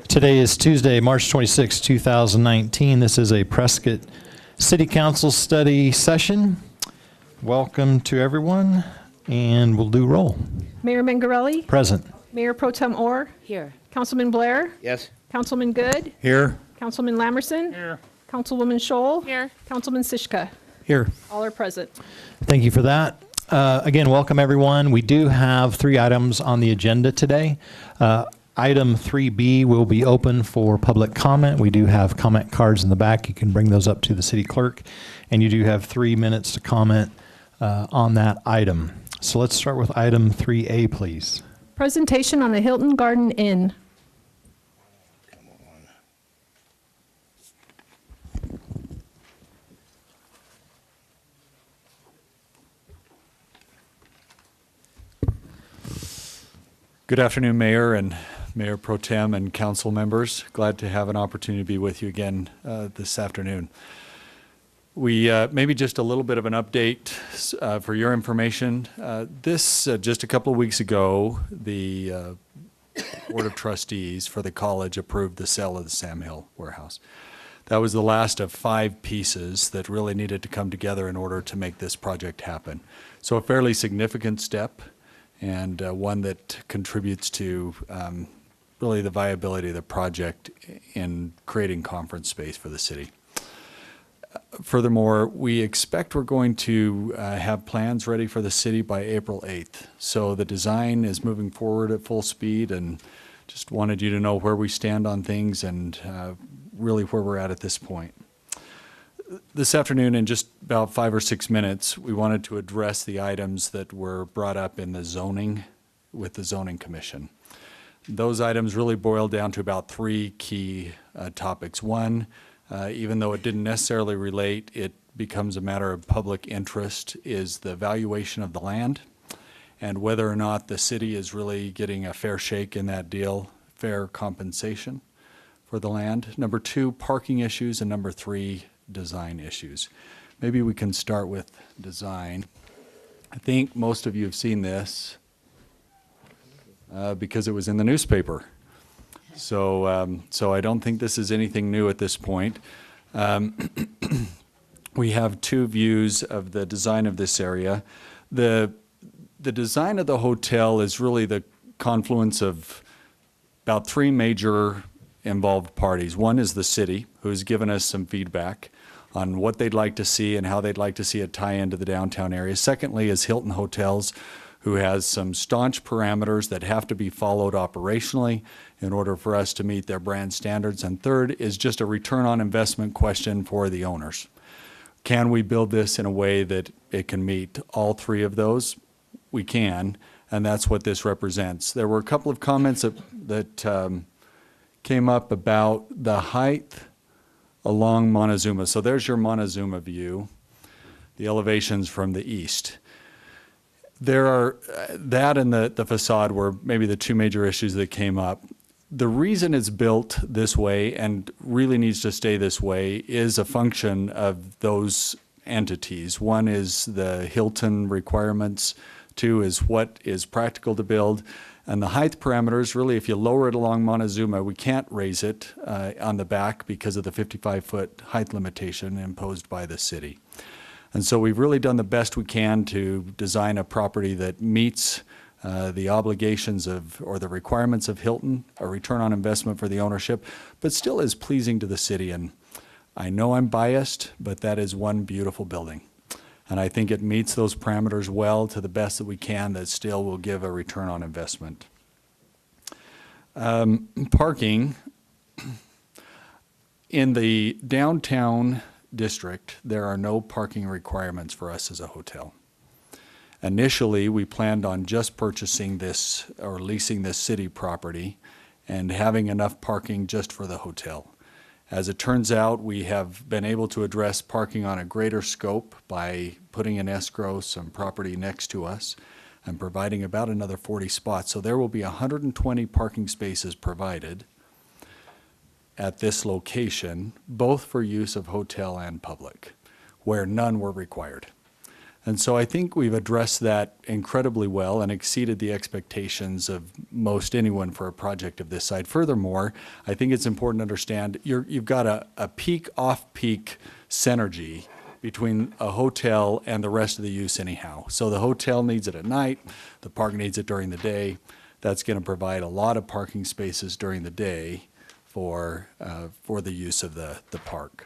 Today is Tuesday, March 26, 2019. This is a Prescott City Council study session. Welcome to everyone, and we'll do roll. Mayor Mangarelli? Present. Mayor Pro Tem Orr? Here. Councilman Blair? Yes. Councilman Good? Here. Councilman Lamerson? Here. Councilwoman Scholl? Here. Councilman Sischka? Here. All are present. Thank you for that. Again, welcome everyone. We do have 3 items on the agenda today. Item 3B will be open for public comment. We do have comment cards in the back. You can bring those up to the city clerk, and you do have 3 minutes to comment on that item. So let's start with item 3A, please. Presentation on the Hilton Garden Inn. Good afternoon, Mayor and Mayor Pro Tem and council members. Glad to have an opportunity to be with you again this afternoon. We maybe just a little bit of an update for your information. Just a couple of weeks ago, the Board of Trustees for the college approved the sale of the Sam Hill warehouse. That was the last of 5 pieces that really needed to come together in order to make this project happen. So a fairly significant step, and one that contributes to really the viability of the project in creating conference space for the city. Furthermore, we expect we're going to have plans ready for the city by April 8th. So the design is moving forward at full speed, and just wanted you to know where we stand on things and really where we're at this point. This afternoon, in just about 5 or 6 minutes, we wanted to address the items that were brought up in the zoning with the Zoning Commission. Those items really boiled down to about 3 key topics. One, even though it didn't necessarily relate, it becomes a matter of public interest, is the valuation of the land and whether or not the city is really getting a fair shake in that deal, fair compensation for the land. Number 2, parking issues, and number 3, design issues. Maybe we can start with design. I think most of you have seen this because it was in the newspaper. So, so I don't think this is anything new at this point. We have 2 views of the design of this area. The design of the hotel is really the confluence of about 3 major involved parties. One is the city, who's given us some feedback on what they'd like to see and how they'd like to see it tie into the downtown area. Secondly is Hilton Hotels, who has some staunch parameters that have to be followed operationally in order for us to meet their brand standards. And third is just a return on investment question for the owners. Can we build this in a way that it can meet all 3 of those? We can, and that's what this represents. There were a couple of comments that came up about the height along Montezuma. So there's your Montezuma view, the elevations from the east. There are, that and the facade were maybe the 2 major issues that came up. The reason it's built this way and really needs to stay this way is a function of those entities. One is the Hilton requirements, 2 is what is practical to build, and the height parameters, really, if you lower it along Montezuma, we can't raise it on the back because of the 55-foot height limitation imposed by the city. And so we've really done the best we can to design a property that meets the obligations of, or the requirements of Hilton, a return on investment for the ownership, but still is pleasing to the city. And I know I'm biased, but that is one beautiful building. And I think it meets those parameters well to the best that we can, that still will give a return on investment. Parking. In the downtown district, there are no parking requirements for us as a hotel. Initially, we planned on just purchasing this or leasing this city property and having enough parking just for the hotel. As it turns out, we have been able to address parking on a greater scope by putting in escrow some property next to us and providing about another 40 spots. So there will be 120 parking spaces provided at this location, both for use of hotel and public, where none were required. And so I think we've addressed that incredibly well and exceeded the expectations of most anyone for a project of this side. Furthermore, I think it's important to understand you've got a peak off-peak synergy between a hotel and the rest of the use anyhow. So the hotel needs it at night, the park needs it during the day. That's going to provide a lot of parking spaces during the day for the use of the park.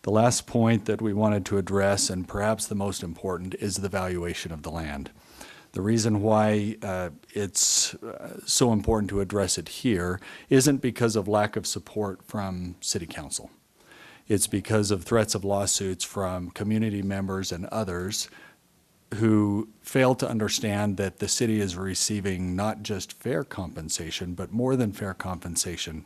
The last point that we wanted to address, and perhaps the most important, is the valuation of the land. The reason why it's so important to address it here isn't because of lack of support from City Council. It's because of threats of lawsuits from community members and others who fail to understand that the city is receiving not just fair compensation, but more than fair compensation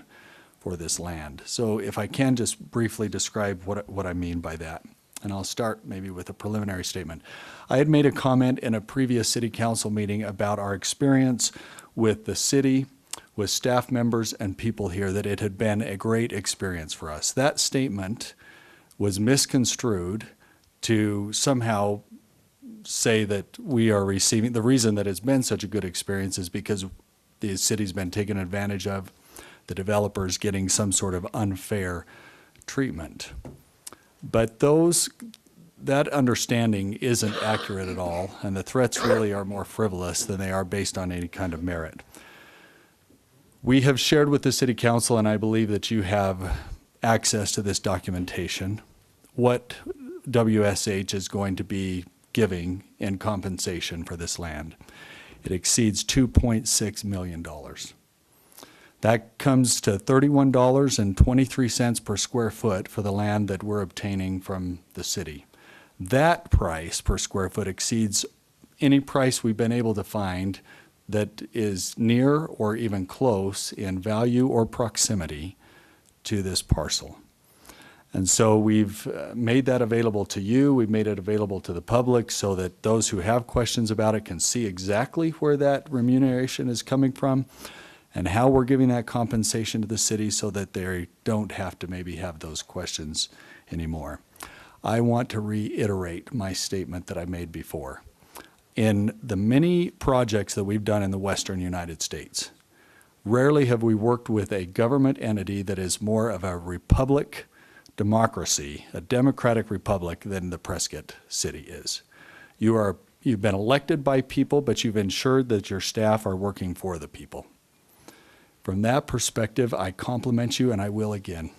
for this land. So if I can just briefly describe what I mean by that, and I'll start maybe with a preliminary statement. I had made a comment in a previous city council meeting about our experience with the city, with staff members and people here, that it had been a great experience for us. That statement was misconstrued to somehow say that we are receiving, the reason that it's been such a good experience is because the city's been taken advantage of, the developers getting some sort of unfair treatment. But that understanding isn't accurate at all, and the threats really are more frivolous than they are based on any kind of merit. We have shared with the City Council, and I believe that you have access to this documentation, what WSH is going to be giving in compensation for this land. It exceeds $2.6 million. That comes to $31.23 per square foot for the land that we're obtaining from the city. That price per square foot exceeds any price we've been able to find that is near or even close in value or proximity to this parcel. And so we've made that available to you. We've made it available to the public so that those who have questions about it can see exactly where that remuneration is coming from and how we're giving that compensation to the city so that they don't have to maybe have those questions anymore. I want to reiterate my statement that I made before. In the many projects that we've done in the Western United States, rarely have we worked with a government entity that is more of a republic democracy, a democratic republic, than the Prescott City is. You've been elected by people, but you've ensured that your staff are working for the people. From that perspective, I compliment you, and I will again,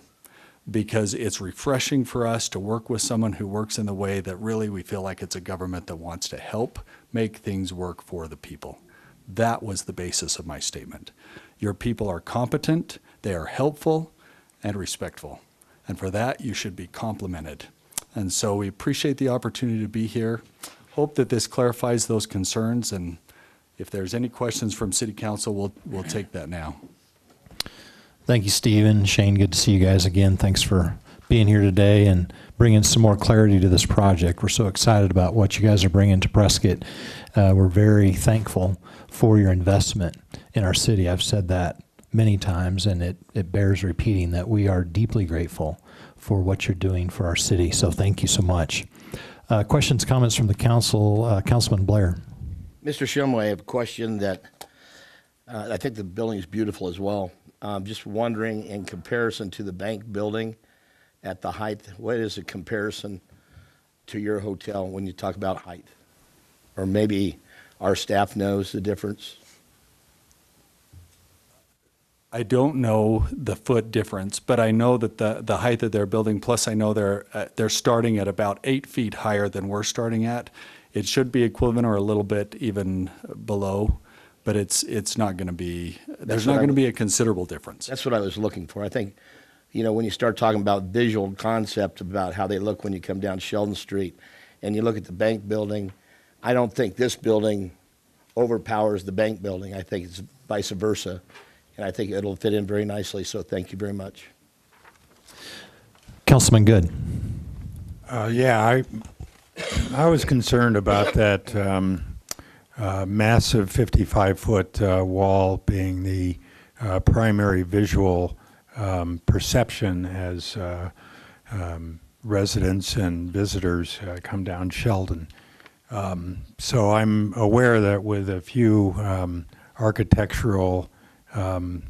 because it's refreshing for us to work with someone who works in the way that really we feel like it's a government that wants to help make things work for the people. That was the basis of my statement. Your people are competent, they are helpful, and respectful. And for that, you should be complimented. And so we appreciate the opportunity to be here. Hope that this clarifies those concerns, and if there's any questions from City Council, we'll take that now. Thank you, Stephen. Shane, good to see you guys again. Thanks for being here today and bringing some more clarity to this project. We're so excited about what you guys are bringing to Prescott. We're very thankful for your investment in our city. I've said that many times, and it bears repeating that we are deeply grateful for what you're doing for our city. So thank you so much. Questions, comments from the council? Councilman Blair. Mr. Shumway, I have a question that I think the building is beautiful as well. Just wondering, in comparison to the bank building at the height, what is the comparison to your hotel when you talk about height? Or maybe our staff knows the difference? I don't know the foot difference, but I know that the height that they're building, plus I know they're starting at about 8 feet higher than we're starting at. It should be equivalent or a little bit even below, but it's not going to be, there's not going to be a considerable difference. That's what I was looking for. I think, you know, when you start talking about visual concept about how they look when you come down Sheldon Street and you look at the bank building, I don't think this building overpowers the bank building. I think it's vice versa. And I think it'll fit in very nicely, so thank you very much. Councilman Good. Yeah, I was concerned about that massive 55-foot wall being the primary visual perception as residents and visitors come down Sheldon. So I'm aware that with a few architectural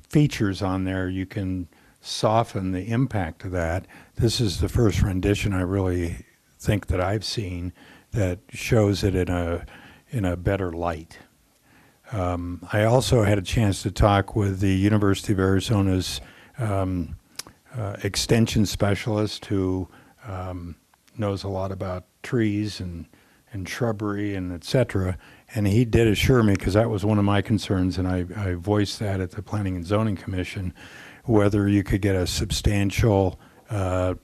features on there, you can soften the impact of that. This is the first rendition I really think that I've seen that shows it in a better light. I also had a chance to talk with the University of Arizona's extension specialist who knows a lot about trees and shrubbery and et cetera. And he did assure me, because that was one of my concerns, and I voiced that at the Planning and Zoning Commission, whether you could get a substantial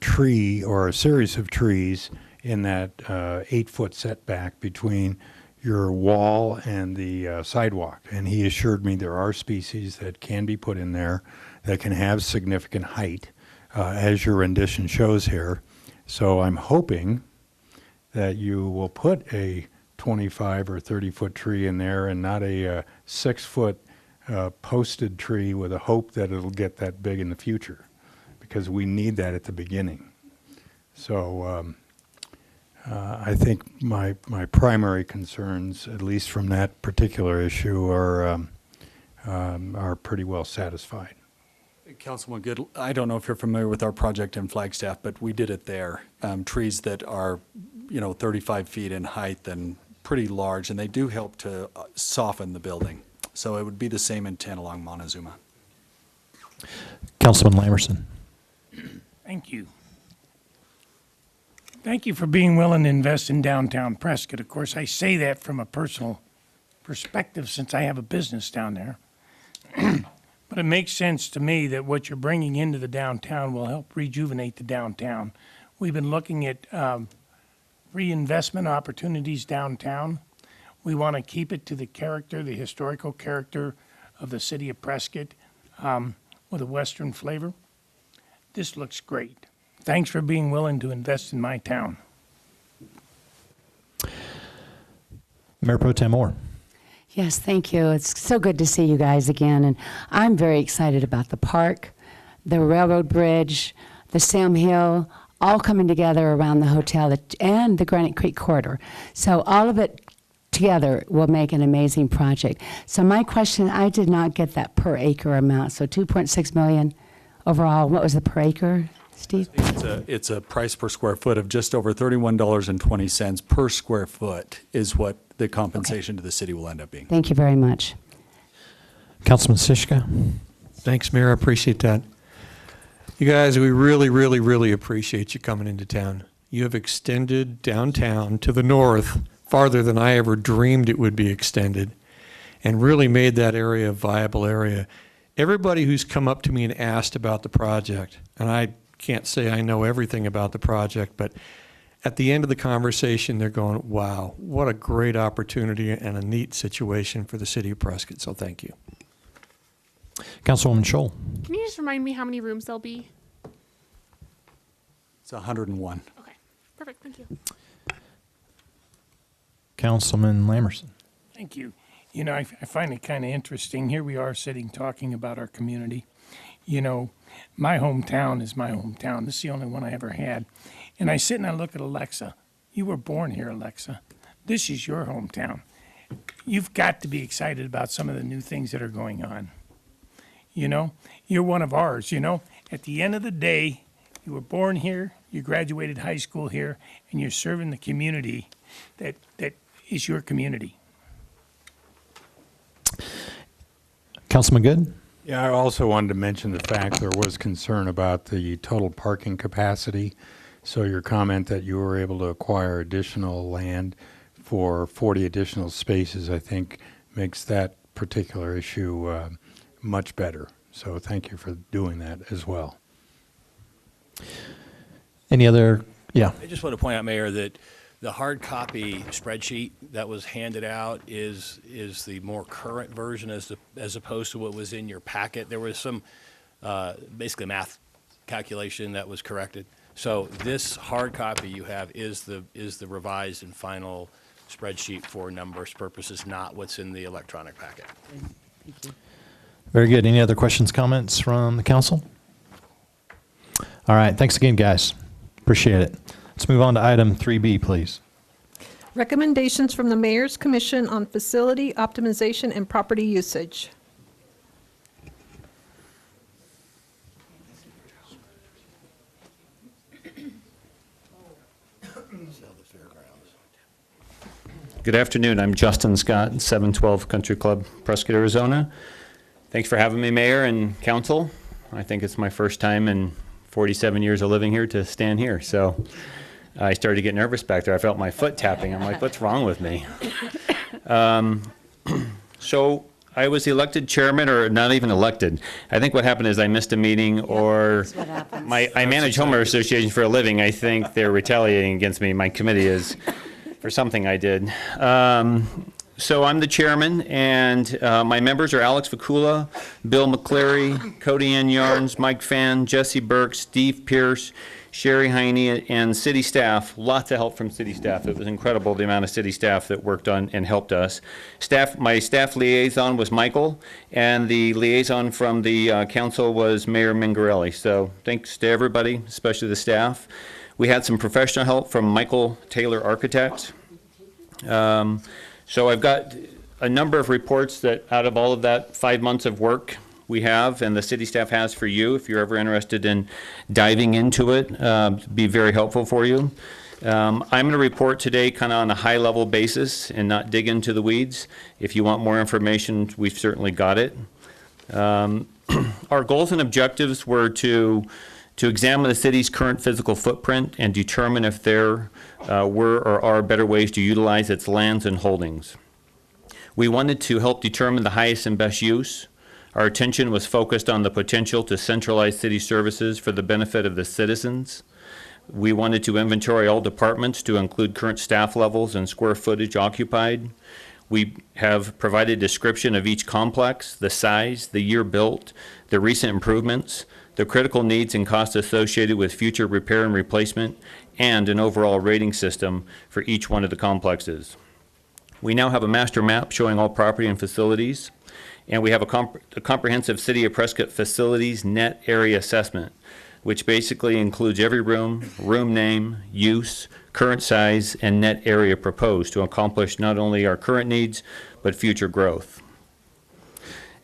tree or a series of trees in that 8-foot setback between your wall and the sidewalk. And he assured me there are species that can be put in there that can have significant height, as your rendition shows here. So I'm hoping that you will put a 25 or 30-foot tree in there and not a 6-foot posted tree with a hope that it'll get that big in the future, because we need that at the beginning. So I think my primary concerns, at least from that particular issue, are pretty well satisfied. Councilman Good, I don't know if you're familiar with our project in Flagstaff, but we did it there. Trees that are, 35 feet in height and pretty large, and they do help to soften the building. So it would be the same intent along Montezuma. Councilman Lamerson. Thank you. Thank you for being willing to invest in downtown Prescott. Of course, I say that from a personal perspective since I have a business down there. But it makes sense to me that what you're bringing into the downtown will help rejuvenate the downtown. We've been looking at reinvestment opportunities downtown. We want to keep it to the character, the historical character of the city of Prescott, with a Western flavor. This looks great. Thanks for being willing to invest in my town. Mayor Pro Tem Moore. Yes, thank you. It's so good to see you guys again. And I'm very excited about the park, the railroad bridge, the Sam Hill, all coming together around the hotel and the Granite Creek corridor. So all of it together will make an amazing project. So my question, I did not get that per acre amount. So 2.6 million overall. What was the per acre, Steve? It's a price per square foot of just over $31.20 per square foot is what the compensation to the city will end up being. Thank you very much. Councilman Sishka. Thanks, Mayor. I appreciate that. You guys, we really, really, really appreciate you coming into town. You have extended downtown to the north farther than I ever dreamed it would be extended, and really made that area a viable area. Everybody who's come up to me and asked about the project, and I can't say I know everything about the project, but at the end of the conversation, they're going, wow, what a great opportunity and a neat situation for the city of Prescott. So thank you. Councilwoman Scholl. Can you just remind me how many rooms there'll be? It's 101. Okay, perfect, thank you. Councilman Lamerson. Thank you. You know, I find it kind of interesting. Here we are sitting talking about our community. You know, my hometown is my hometown. This is the only one I ever had. And I sit and I look at Alexa. You were born here, Alexa. This is your hometown. You've got to be excited about some of the new things that are going on. You know, you're one of ours, you know. At the end of the day, you were born here, you graduated high school here, and you're serving the community that is your community. Councilman Good. Yeah, I also wanted to mention the fact there was concern about the total parking capacity. So your comment that you were able to acquire additional land for 40 additional spaces, I think, makes that particular issue much better. So thank you for doing that as well. Any other? Yeah. I just want to point out, Mayor, that the hard copy spreadsheet that was handed out is the more current version as opposed to what was in your packet. There was some basically math calculation that was corrected. So this hard copy you have is the revised and final spreadsheet for numbers purposes, not what's in the electronic packet. Thank you. Very good. Any other questions, comments from the council? All right. Thanks again, guys. Appreciate it. Let's move on to item 3B, please. Recommendations from the Mayor's Commission on Facility Optimization and Property Usage. Good afternoon. I'm Justin Scott, 712 Country Club, Prescott, Arizona. Thanks for having me, Mayor and Council. I think it's my first time in 47 years of living here to stand here. So I started to get nervous back there. I felt my foot tapping. I'm like, what's wrong with me? So I was elected chairman, or not even elected. I think what happened is I missed a meeting, or I manage homeowner associations for a living. I think they're retaliating against me. My committee is for something I did. So I'm the chairman, and my members are Alex Vakula, Bill McCleary, Cody Ann Yarns, Mike Fan, Jesse Burke, Steve Pierce, Sherry Heine, and city staff. Lots of help from city staff. It was incredible the amount of city staff that worked on and helped us. My staff liaison was Michael, and the liaison from the council was Mayor Mingarelli. So thanks to everybody, especially the staff. We had some professional help from Michael Taylor Architects. So I've got a number of reports that out of all of that 5 months of work we have and the city staff has for you, if you're ever interested in diving into it, be very helpful for you. I'm going to report today kind of on a high level basis and not dig into the weeds. If you want more information, we've certainly got it. Our goals and objectives were to examine the city's current physical footprint and determine if there were or are better ways to utilize its lands and holdings. We wanted to help determine the highest and best use. Our attention was focused on the potential to centralize city services for the benefit of the citizens. We wanted to inventory all departments to include current staff levels and square footage occupied. We have provided description of each complex, the size, the year built, the recent improvements, the critical needs and costs associated with future repair and replacement, and an overall rating system for each one of the complexes. We now have a master map showing all property and facilities, and we have a comprehensive City of Prescott facilities net area assessment, which basically includes every room, room name, use, current size, and net area proposed to accomplish not only our current needs, but future growth.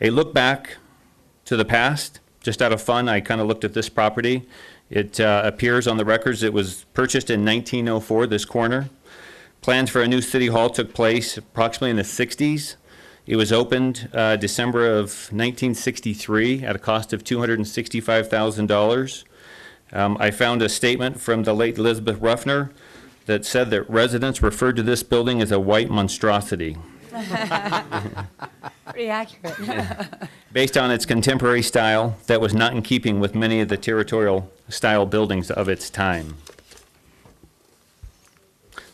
A look back to the past. Just out of fun, I kind of looked at this property. It appears on the records it was purchased in 1904, this corner. Plans for a new city hall took place approximately in the 60s. It was opened December of 1963 at a cost of $265,000. I found a statement from the late Elizabeth Ruffner that said that residents referred to this building as a white monstrosity. Pretty accurate. Based on its contemporary style that was not in keeping with many of the territorial style buildings of its time.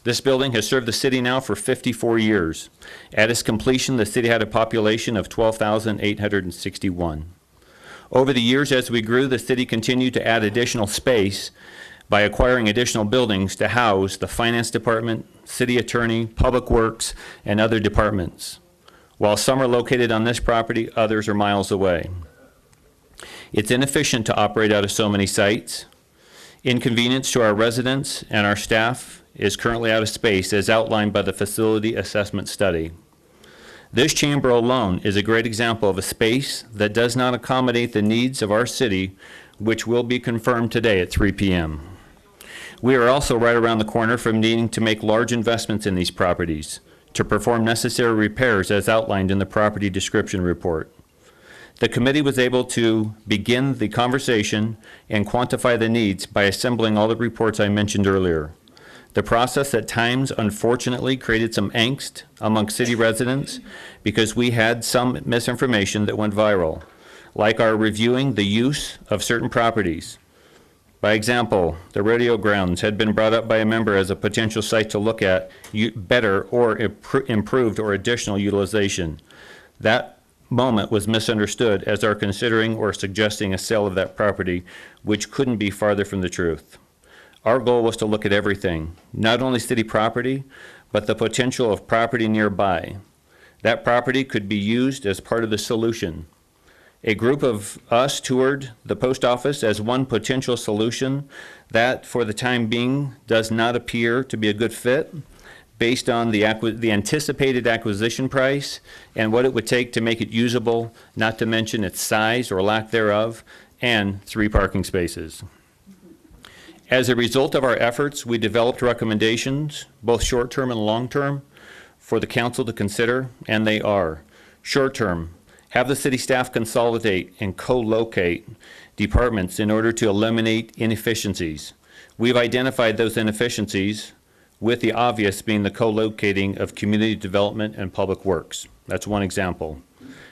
This building has served the city now for 54 years. At its completion, the city had a population of 12,861. Over the years, as we grew, the city continued to add additional space by acquiring additional buildings to house the finance department, city attorney, public works, and other departments. While some are located on this property, others are miles away. It's inefficient to operate out of so many sites. Inconvenience to our residents and our staff is currently out of space as outlined by the facility assessment study. This chamber alone is a great example of a space that does not accommodate the needs of our city, which will be confirmed today at 3 p.m. We are also right around the corner from needing to make large investments in these properties to perform necessary repairs as outlined in the property description report. The committee was able to begin the conversation and quantify the needs by assembling all the reports I mentioned earlier. The process at times, unfortunately, created some angst among city residents because we had some misinformation that went viral, like our reviewing the use of certain properties. By example, the rodeo grounds had been brought up by a member as a potential site to look at better or improved or additional utilization. That moment was misunderstood as our considering or suggesting a sale of that property, which couldn't be farther from the truth. Our goal was to look at everything, not only city property, but the potential of property nearby. That property could be used as part of the solution. A group of us toured the post office as one potential solution that, for the time being, does not appear to be a good fit based on the anticipated acquisition price and what it would take to make it usable, not to mention its size or lack thereof, and 3 parking spaces. As a result of our efforts, we developed recommendations, both short-term and long-term, for the council to consider, and they are: short-term, have the city staff consolidate and co-locate departments in order to eliminate inefficiencies. We've identified those inefficiencies, with the obvious being the co-locating of community development and public works. That's one example.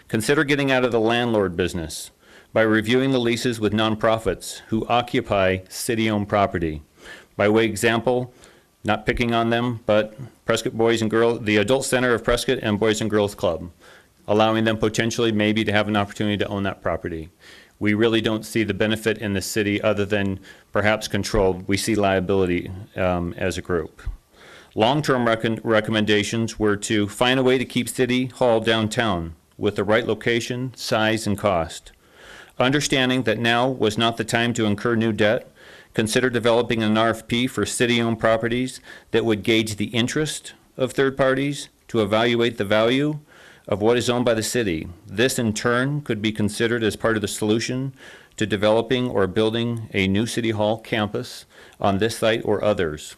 Consider getting out of the landlord business by reviewing the leases with nonprofits who occupy city-owned property. By way of example, not picking on them, but Prescott Boys and Girls, the Adult Center of Prescott and Boys and Girls Club, allowing them potentially maybe to have an opportunity to own that property. We really don't see the benefit in the city other than perhaps controlled. We see liability as a group. Long-term recommendations were to find a way to keep City Hall downtown with the right location, size, and cost. Understanding that now was not the time to incur new debt, consider developing an RFP for city-owned properties that would gauge the interest of third parties to evaluate the value of what is owned by the city. This, in turn, could be considered as part of the solution to developing or building a new City Hall campus on this site or others.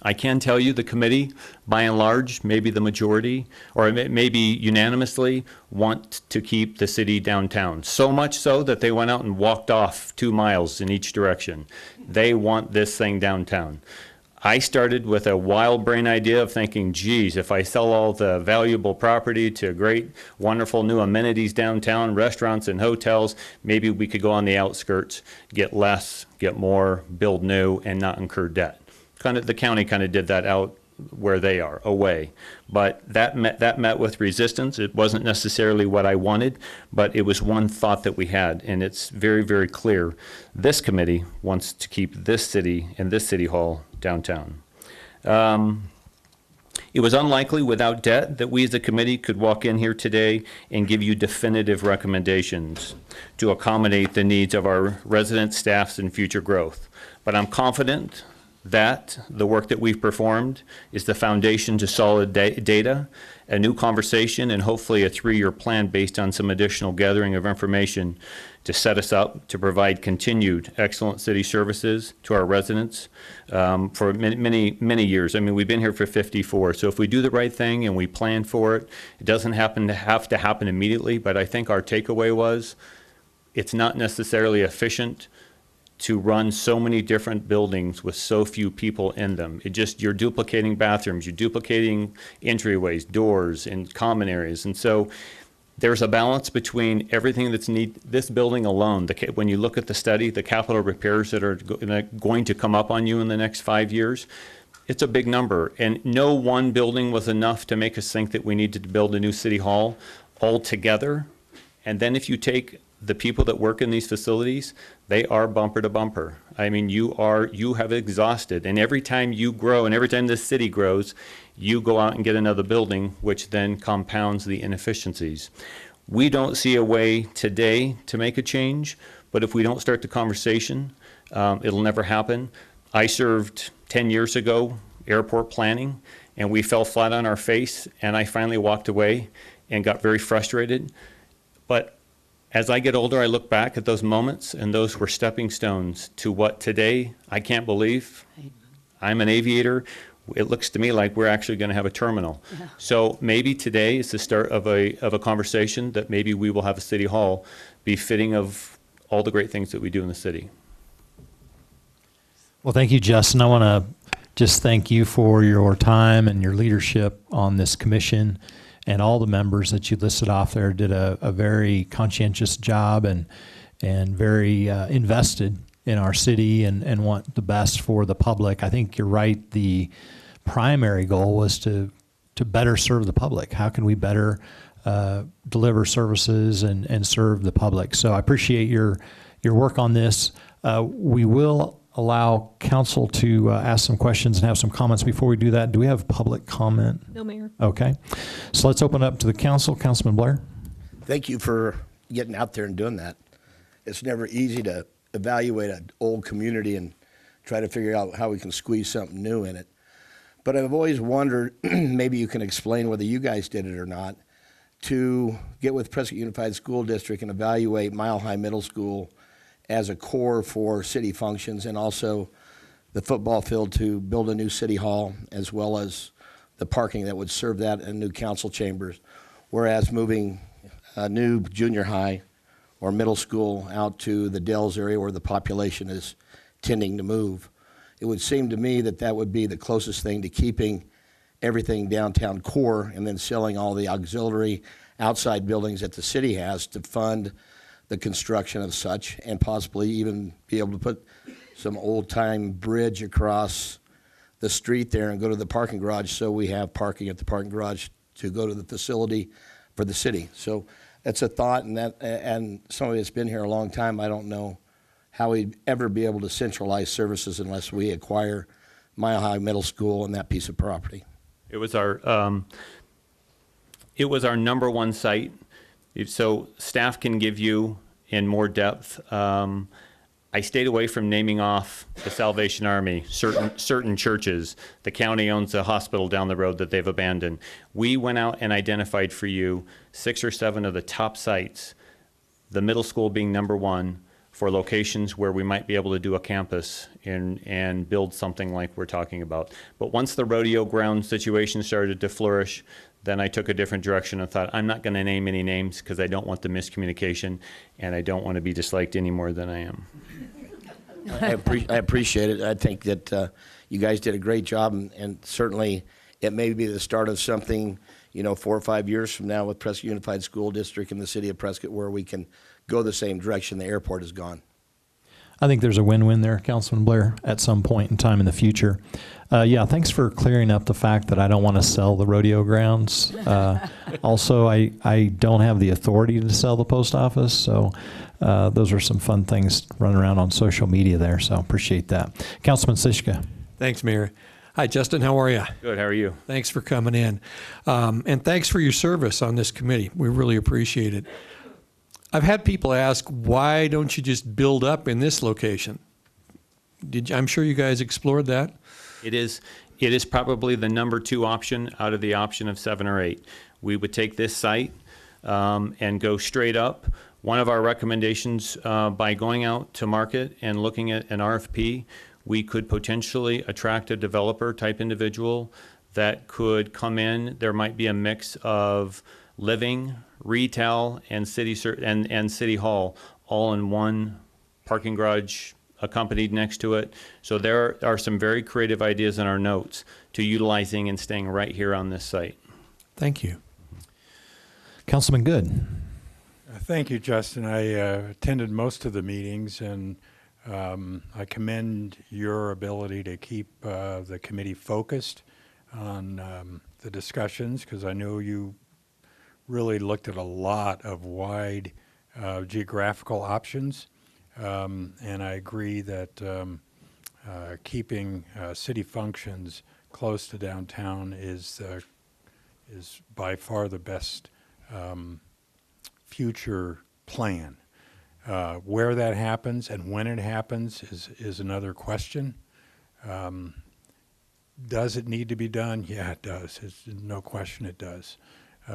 I can tell you the committee, by and large, maybe the majority, or maybe unanimously, want to keep the city downtown. So much so that they went out and walked off 2 miles in each direction. They want this thing downtown. I started with a wild brain idea of thinking, geez, if I sell all the valuable property to great, wonderful new amenities downtown, restaurants and hotels, maybe we could go on the outskirts, get less, get more, build new, and not incur debt. The county kind of did that out where they are, away. But that met with resistance. It wasn't necessarily what I wanted, but it was one thought that we had, and it's very, very clear. This committee wants to keep this city and this city hall downtown. It was unlikely without debt that we as a committee could walk in here today and give you definitive recommendations to accommodate the needs of our residents, staffs, and future growth. But I'm confident that the work that we've performed is the foundation to solid data, a new conversation, and hopefully a 3-year plan based on some additional gathering of information to set us up to provide continued excellent city services to our residents for many, many years. I mean, we've been here for 54, so if we do the right thing and we plan for it, it doesn't have to happen immediately, but I think our takeaway was it's not necessarily efficient to run so many different buildings with so few people in them. You're duplicating bathrooms, you're duplicating entryways, doors, and common areas. And so there's a balance between everything that's this building alone. When you look at the study, the capital repairs that are going to come up on you in the next 5 years, it's a big number. And no one building was enough to make us think that we needed to build a new city hall altogether. And then if you take the people that work in these facilities, they are bumper to bumper. I mean, you have exhausted, and every time you grow and every time this city grows, you go out and get another building, which then compounds the inefficiencies. We don't see a way today to make a change, but if we don't start the conversation, it'll never happen. I served 10 years ago, airport planning, and we fell flat on our face, and I finally walked away and got very frustrated. But as I get older, I look back at those moments, and those were stepping stones to what today I can't believe. I'm an aviator. It looks to me like we're actually going to have a terminal. Yeah. So maybe today is the start of a conversation that maybe we will have a city hall be fitting of all the great things that we do in the city. Well, thank you, Justin. I want to just thank you for your time and your leadership on this commission. And all the members that you listed off there did a very conscientious job and very invested in our city and want the best for the public. I think you're right. The primary goal was to better serve the public. How can we better deliver services and serve the public? So I appreciate your work on this. We will allow council to ask some questions and have some comments. Before we do that, do we have public comment? No, Mayor. Okay. So let's open up to the council. Councilman Blair. Thank you for getting out there and doing that. It's never easy to evaluate an old community and try to figure out how we can squeeze something new in it. But I've always wondered, maybe you can explain whether you guys did it or not, to get with Prescott Unified School District and evaluate Mile High Middle School as a core for city functions, and also the football field to build a new city hall, as well as the parking that would serve that and new council chambers. Whereas moving a new junior high or middle school out to the Dells area where the population is tending to move, it would seem to me that that would be the closest thing to keeping everything downtown core and then selling all the auxiliary outside buildings that the city has to fund the construction of such, and possibly even be able to put some old-time bridge across the street there and go to the parking garage, so we have parking at the parking garage to go to the facility for the city. So that's a thought, and somebody that's been here a long time, I don't know how we'd ever be able to centralize services unless we acquire Mile High Middle School and that piece of property. It was our number one site. So staff can give you in more depth. I stayed away from naming off the Salvation Army, certain churches. The county owns a hospital down the road that they've abandoned. We went out and identified for you 6 or 7 of the top sites, the middle school being number one, for locations where we might be able to do a campus and build something like we're talking about. But once the rodeo ground situation started to flourish, then I took a different direction and thought, I'm not going to name any names because I don't want the miscommunication, and I don't want to be disliked any more than I am. I appreciate it. I think that you guys did a great job, and certainly it may be the start of something, 4 or 5 years from now with Prescott Unified School District in the city of Prescott, where we can go the same direction the airport has gone. I think there's a win-win there, Councilman Blair, at some point in time in the future. Yeah, thanks for clearing up the fact that I don't want to sell the rodeo grounds. Also, I don't have the authority to sell the post office, so those are some fun things running around on social media there, so appreciate that. Councilman Sischka. Thanks, Mayor. Hi, Justin. How are you? Good. How are you? Thanks for coming in. And thanks for your service on this committee. We really appreciate it. I've had people ask, why don't you just build up in this location? I'm sure you guys explored that. It is probably the number 2 option out of the option of 7 or 8. We would take this site and go straight up. One of our recommendations by going out to market and looking at an RFP, we could potentially attract a developer type individual that could come in. There might be a mix of living, retail, and city hall all in one parking garage accompanied next to it. So there are some very creative ideas in our notes to utilizing and staying right here on this site. Thank you. Councilman Good. Thank you, Justin. I attended most of the meetings, and I commend your ability to keep the committee focused on the discussions, because I know you really looked at a lot of wide geographical options, and I agree that keeping city functions close to downtown is by far the best future plan. Where that happens and when it happens is another question. Does it need to be done? Yeah, it does. It's no question it does.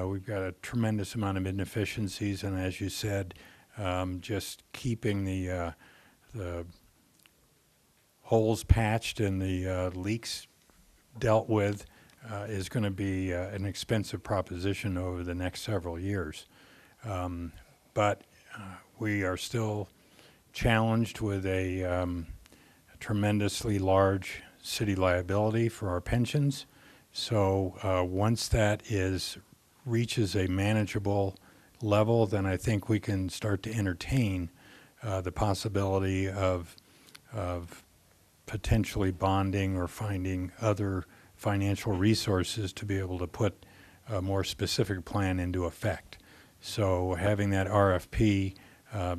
We've got a tremendous amount of inefficiencies, and as you said, just keeping the holes patched and the leaks dealt with is going to be an expensive proposition over the next several years. But we are still challenged with a tremendously large city liability for our pensions. So once that reaches a manageable level, then I think we can start to entertain the possibility of potentially bonding or finding other financial resources to be able to put a more specific plan into effect. So having that RFP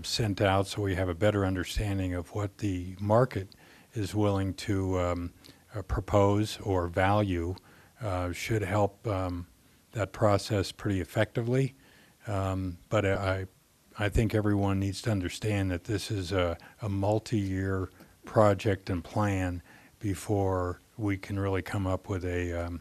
sent out so we have a better understanding of what the market is willing to propose or value should help that process pretty effectively. But I I think everyone needs to understand that this is a multi-year project and plan before we can really come up with a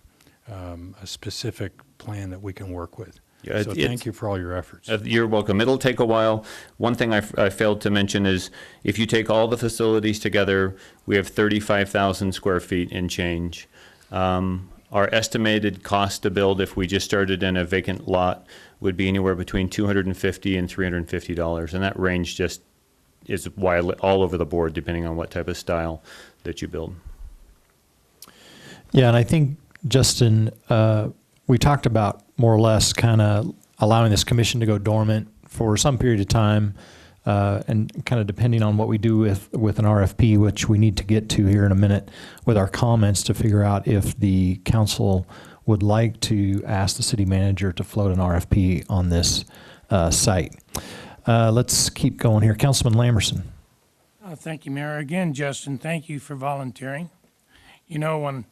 specific plan that we can work with. Yeah, So thank you for all your efforts. You're welcome. It'll take a while. One thing I failed to mention is if you take all the facilities together, we have 35,000 square feet and change. Our estimated cost to build if we just started in a vacant lot would be anywhere between $250 and $350, and that range just is wide all over the board depending on what type of style that you build. Yeah, and I think, Justin, we talked about more or less kind of allowing this commission to go dormant for some period of time, and kind of depending on what we do with an RFP, which we need to get to here in a minute with our comments to figure out if the council would like to ask the city manager to float an RFP on this site. Let's keep going here. Councilman Lamerson. Thank you, Mayor. Again, Justin, thank you for volunteering. You know, when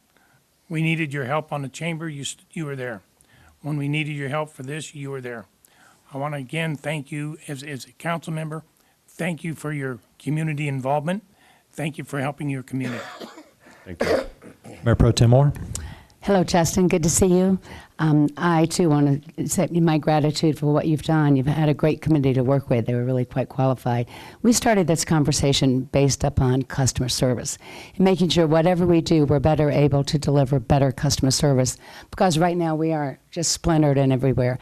we needed your help on the chamber, you were there. When we needed your help for this, you were there. I want to again thank you as a council member. Thank you for your community involvement. Thank you for helping your community. Thank you. Mayor Pro Tem Moore. Hello, Justin. Good to see you. I, too, want to accept my gratitude for what you've done. You've had a great committee to work with. They were really quite qualified. We started this conversation based upon customer service and making sure whatever we do, we're better able to deliver better customer service, because right now we are just splintered and everywhere.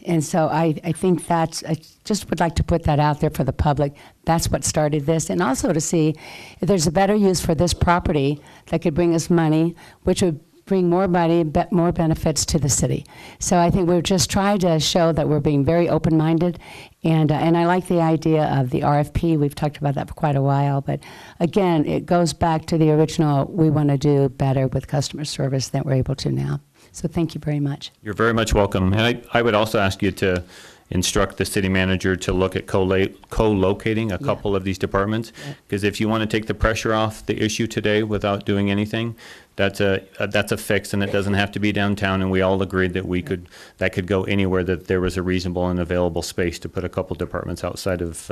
And so I think I just would like to put that out there for the public. That's what started this. And also to see if there's a better use for this property that could bring us money, which would bring more money, more benefits to the city. So I think we're just trying to show that we're being very open-minded, and I like the idea of the RFP. We've talked about that for quite a while, but again, it goes back to the original, we want to do better with customer service than we're able to now. So thank you very much. You're very much welcome. And I would also ask you to instruct the city manager to look at co-locating a couple of these departments, because if you want to take the pressure off the issue today without doing anything, that's a fix, and it doesn't have to be downtown. And we all agreed that that could go anywhere that there was a reasonable and available space to put a couple departments outside of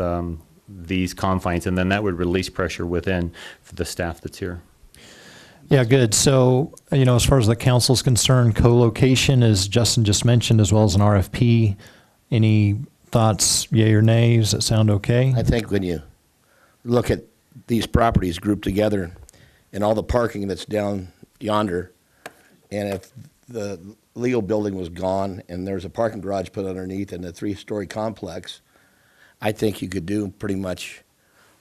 these confines, and then that would release pressure within for the staff that's here. Yeah, good. So, as far as the council's concerned, co-location, as Justin just mentioned, as well as an RFP. Any thoughts, yay or nay? Does that sound okay? I think when you look at these properties grouped together and all the parking that's down yonder, and if the legal building was gone and there's a parking garage put underneath and a 3-story complex, I think you could do pretty much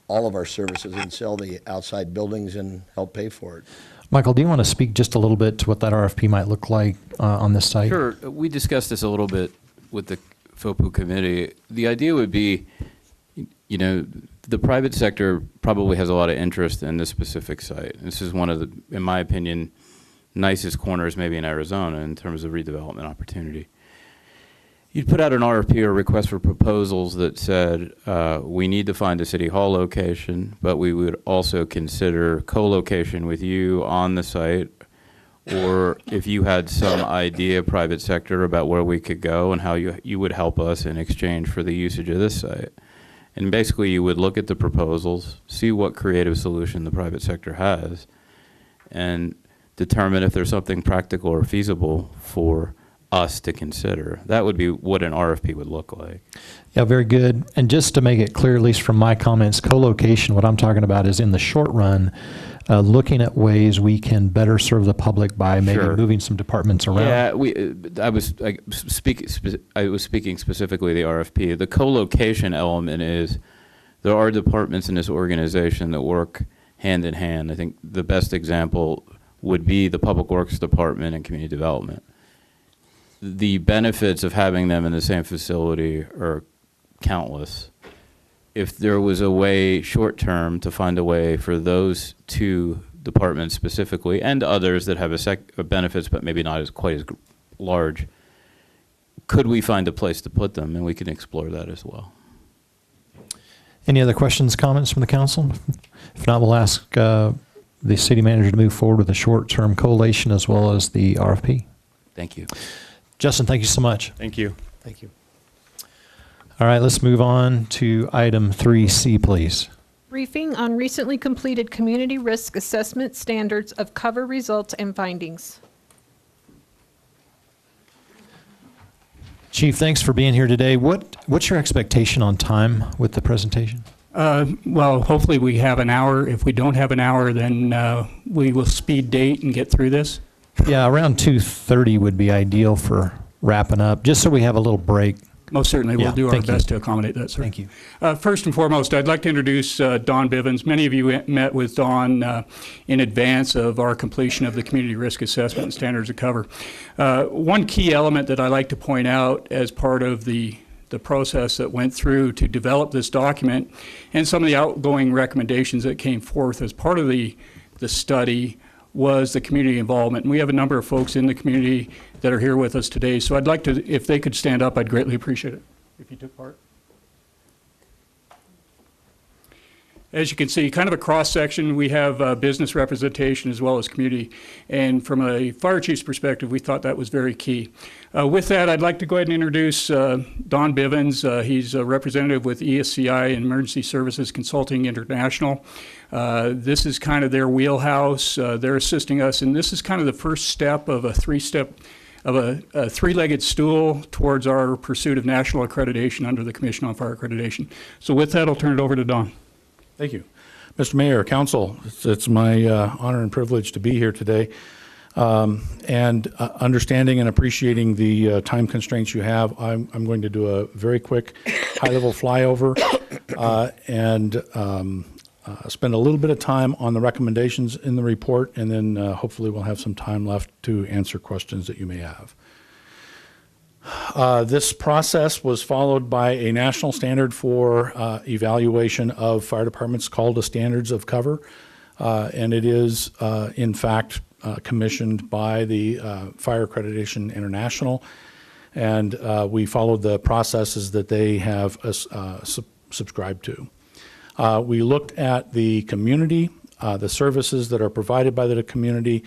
all of our services and sell the outside buildings and help pay for it. Michael, do you want to speak just a little bit to what that RFP might look like on this site? Sure. We discussed this a little bit with the FOPU committee. The idea would be, the private sector probably has a lot of interest in this specific site. This is one of the, in my opinion, nicest corners maybe in Arizona in terms of redevelopment opportunity. You'd put out an RFP or request for proposals that said, we need to find a city hall location, but we would also consider co-location with you on the site, or if you had some idea, private sector, about where we could go and how you would help us in exchange for the usage of this site. And basically you would look at the proposals, see what creative solution the private sector has, and determine if there's something practical or feasible for us to consider. That would be what an RFP would look like. Yeah, very good. And just to make it clear, at least from my comments, co-location, what I'm talking about is in the short run, looking at ways we can better serve the public by maybe moving some departments around. Yeah, I was speaking specifically the RFP. The co-location element is there are departments in this organization that work hand in hand. I think the best example would be the Public Works Department and Community Development. The benefits of having them in the same facility are countless. If there was a way short-term to find a way for those two departments specifically, and others that have benefits but maybe not quite as large, could we find a place to put them? And we can explore that as well. Any other questions, comments from the council? If not, we'll ask the city manager to move forward with a short-term collation as well as the RFP. Thank you. Justin, thank you so much. Thank you. Thank you. All right, let's move on to item 3C, please. Briefing on recently completed community risk assessment standards of cover results and findings. Chief, thanks for being here today. What's your expectation on time with the presentation? Well, hopefully we have an hour. If we don't have an hour, then we will speed date and get through this. Yeah, around 2:30 would be ideal for wrapping up, just so we have a little break. Most certainly, we'll Yeah, do our thank you. best to accommodate that, sir. Thank you. First and foremost, I'd like to introduce Don Bivens. Many of you met with Don in advance of our completion of the Community Risk Assessment and Standards of Cover. One key element that I like to point out as part of the process that went through to develop this document and some of the outgoing recommendations that came forth as part of the study was the community involvement. And we have a number of folks in the community that are here with us today. So I'd like to, if they could stand up, I'd greatly appreciate it if you took part. As you can see, kind of a cross-section, we have business representation as well as community. And from a fire chief's perspective, we thought that was very key. With that, I'd like to go ahead and introduce Don Bivens. He's a representative with ESCI and Emergency Services Consulting International. This is kind of their wheelhouse. They're assisting us, and this is kind of the first step of a three-legged stool towards our pursuit of national accreditation under the Commission on Fire Accreditation. So with that, I'll turn it over to Don. Thank you. Mr. Mayor, Council, it's my honor and privilege to be here today. Understanding and appreciating the time constraints you have, I'm going to do a very quick high-level flyover and spend a little bit of time on the recommendations in the report, and then hopefully we'll have some time left to answer questions that you may have. This process was followed by a national standard for evaluation of fire departments called the Standards of Cover, and it is in fact commissioned by the Fire Accreditation International, and we followed the processes that they have subscribed to. We looked at the community, the services that are provided by the community.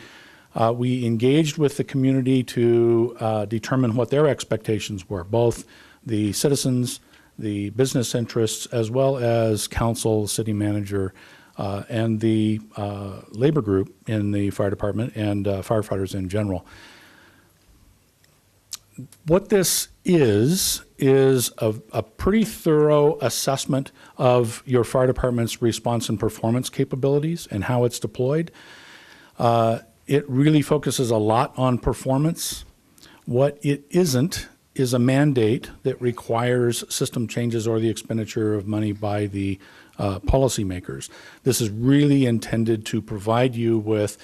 We engaged with the community to determine what their expectations were, both the citizens, the business interests, as well as council, city manager, and the labor group in the fire department and firefighters in general. What this is a pretty thorough assessment of your fire department's response and performance capabilities and how it's deployed. It really focuses a lot on performance. What it isn't is a mandate that requires system changes or the expenditure of money by the policymakers. This is really intended to provide you with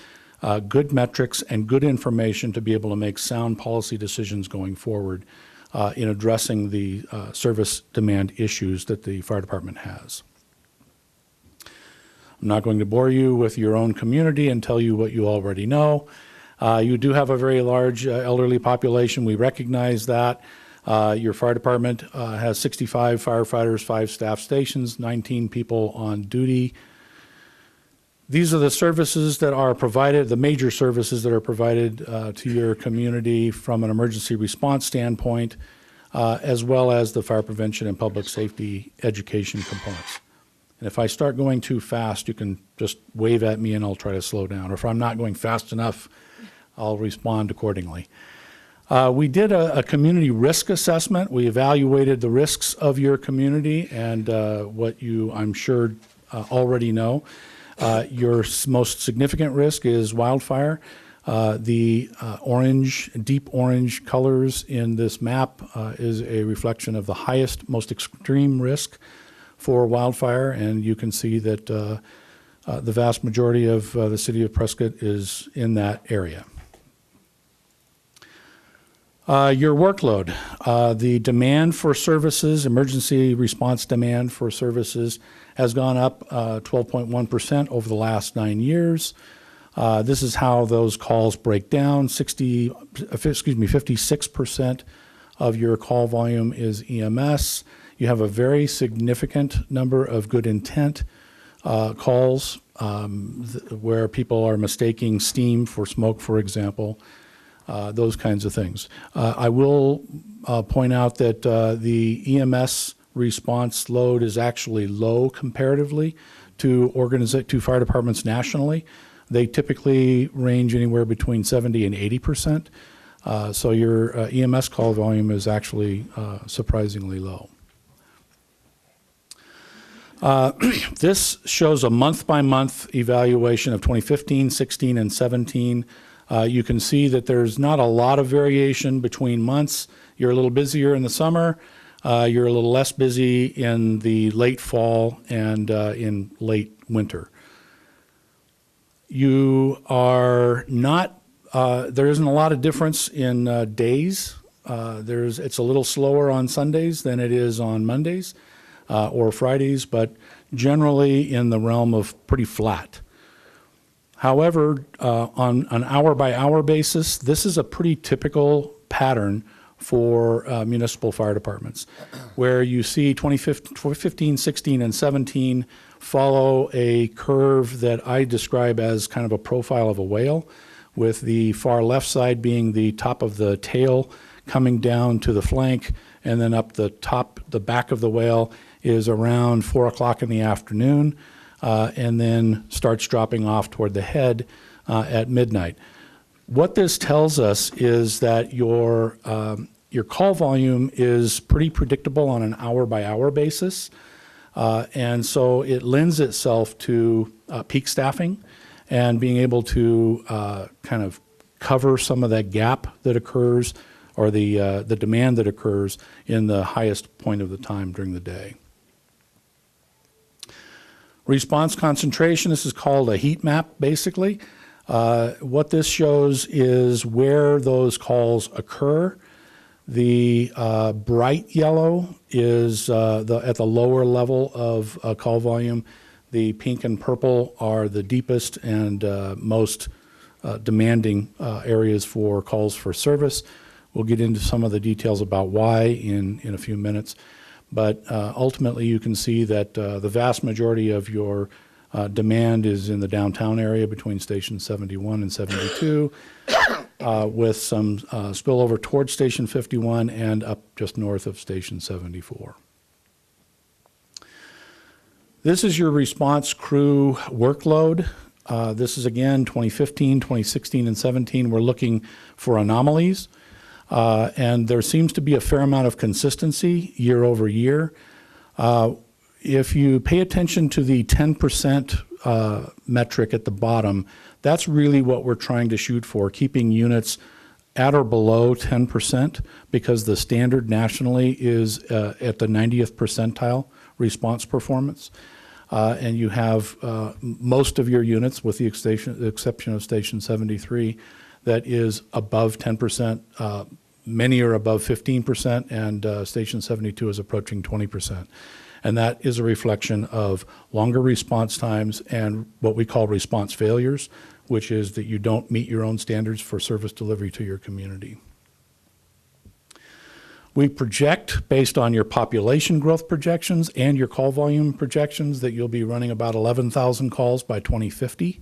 good metrics and good information to be able to make sound policy decisions going forward in addressing the service demand issues that the fire department has. I'm not going to bore you with your own community and tell you what you already know. You do have a very large elderly population. We recognize that. Your fire department has 65 firefighters, 5 staff stations, 19 people on duty. These are the services that are provided, the major services that are provided to your community from an emergency response standpoint, as well as the fire prevention and public safety education components. And if I start going too fast, you can just wave at me and I'll try to slow down. Or if I'm not going fast enough, I'll respond accordingly. We did a community risk assessment. We evaluated the risks of your community and what you, I'm sure, already know. Your most significant risk is wildfire. The orange, deep orange colors in this map is a reflection of the highest, most extreme risk for wildfire, and you can see that the vast majority of the city of Prescott is in that area. Your workload, the demand for services, emergency response demand for services has gone up 12.1% over the last 9 years. This is how those calls break down. 56% of your call volume is EMS. You have a very significant number of good intent calls where people are mistaking steam for smoke, for example, those kinds of things. I will point out that the EMS response load is actually low comparatively to fire departments nationally. They typically range anywhere between 70 and 80%. So your EMS call volume is actually surprisingly low. This shows a month-by-month evaluation of 2015, 16, and 17. You can see that there's not a lot of variation between months. You're a little busier in the summer. You're a little less busy in the late fall and in late winter. You are not, there isn't a lot of difference in days. It's a little slower on Sundays than it is on Mondays or Fridays, but generally in the realm of pretty flat. However, on an hour-by-hour basis, this is a pretty typical pattern for municipal fire departments, where you see 2015, 16, and 17 follow a curve that I describe as kind of a profile of a whale, with the far left side being the top of the tail coming down to the flank, and then up the top, the back of the whale is around 4 o'clock in the afternoon, and then starts dropping off toward the head at midnight. What this tells us is that your call volume is pretty predictable on an hour-by-hour basis, and so it lends itself to peak staffing and being able to kind of cover some of that gap that occurs, or the demand that occurs in the highest point of the time during the day. Response concentration, this is called a heat map, basically. What this shows is where those calls occur. The bright yellow is at the lower level of call volume. The pink and purple are the deepest and most demanding areas for calls for service. We'll get into some of the details about why in a few minutes. But ultimately, you can see that the vast majority of your demand is in the downtown area between Station 71 and 72, with some spillover towards Station 51 and up just north of Station 74. This is your response crew workload. This is, again, 2015, 2016, and 17. We're looking for anomalies. And there seems to be a fair amount of consistency year over year. If you pay attention to the 10% metric at the bottom, that's really what we're trying to shoot for, keeping units at or below 10%, because the standard nationally is at the 90th percentile response performance. And you have most of your units, with the exception of Station 73, that is above 10%. Many are above 15%, and Station 72 is approaching 20%. And that is a reflection of longer response times and what we call response failures, which is that you don't meet your own standards for service delivery to your community. We project, based on your population growth projections and your call volume projections, that you'll be running about 11,000 calls by 2050.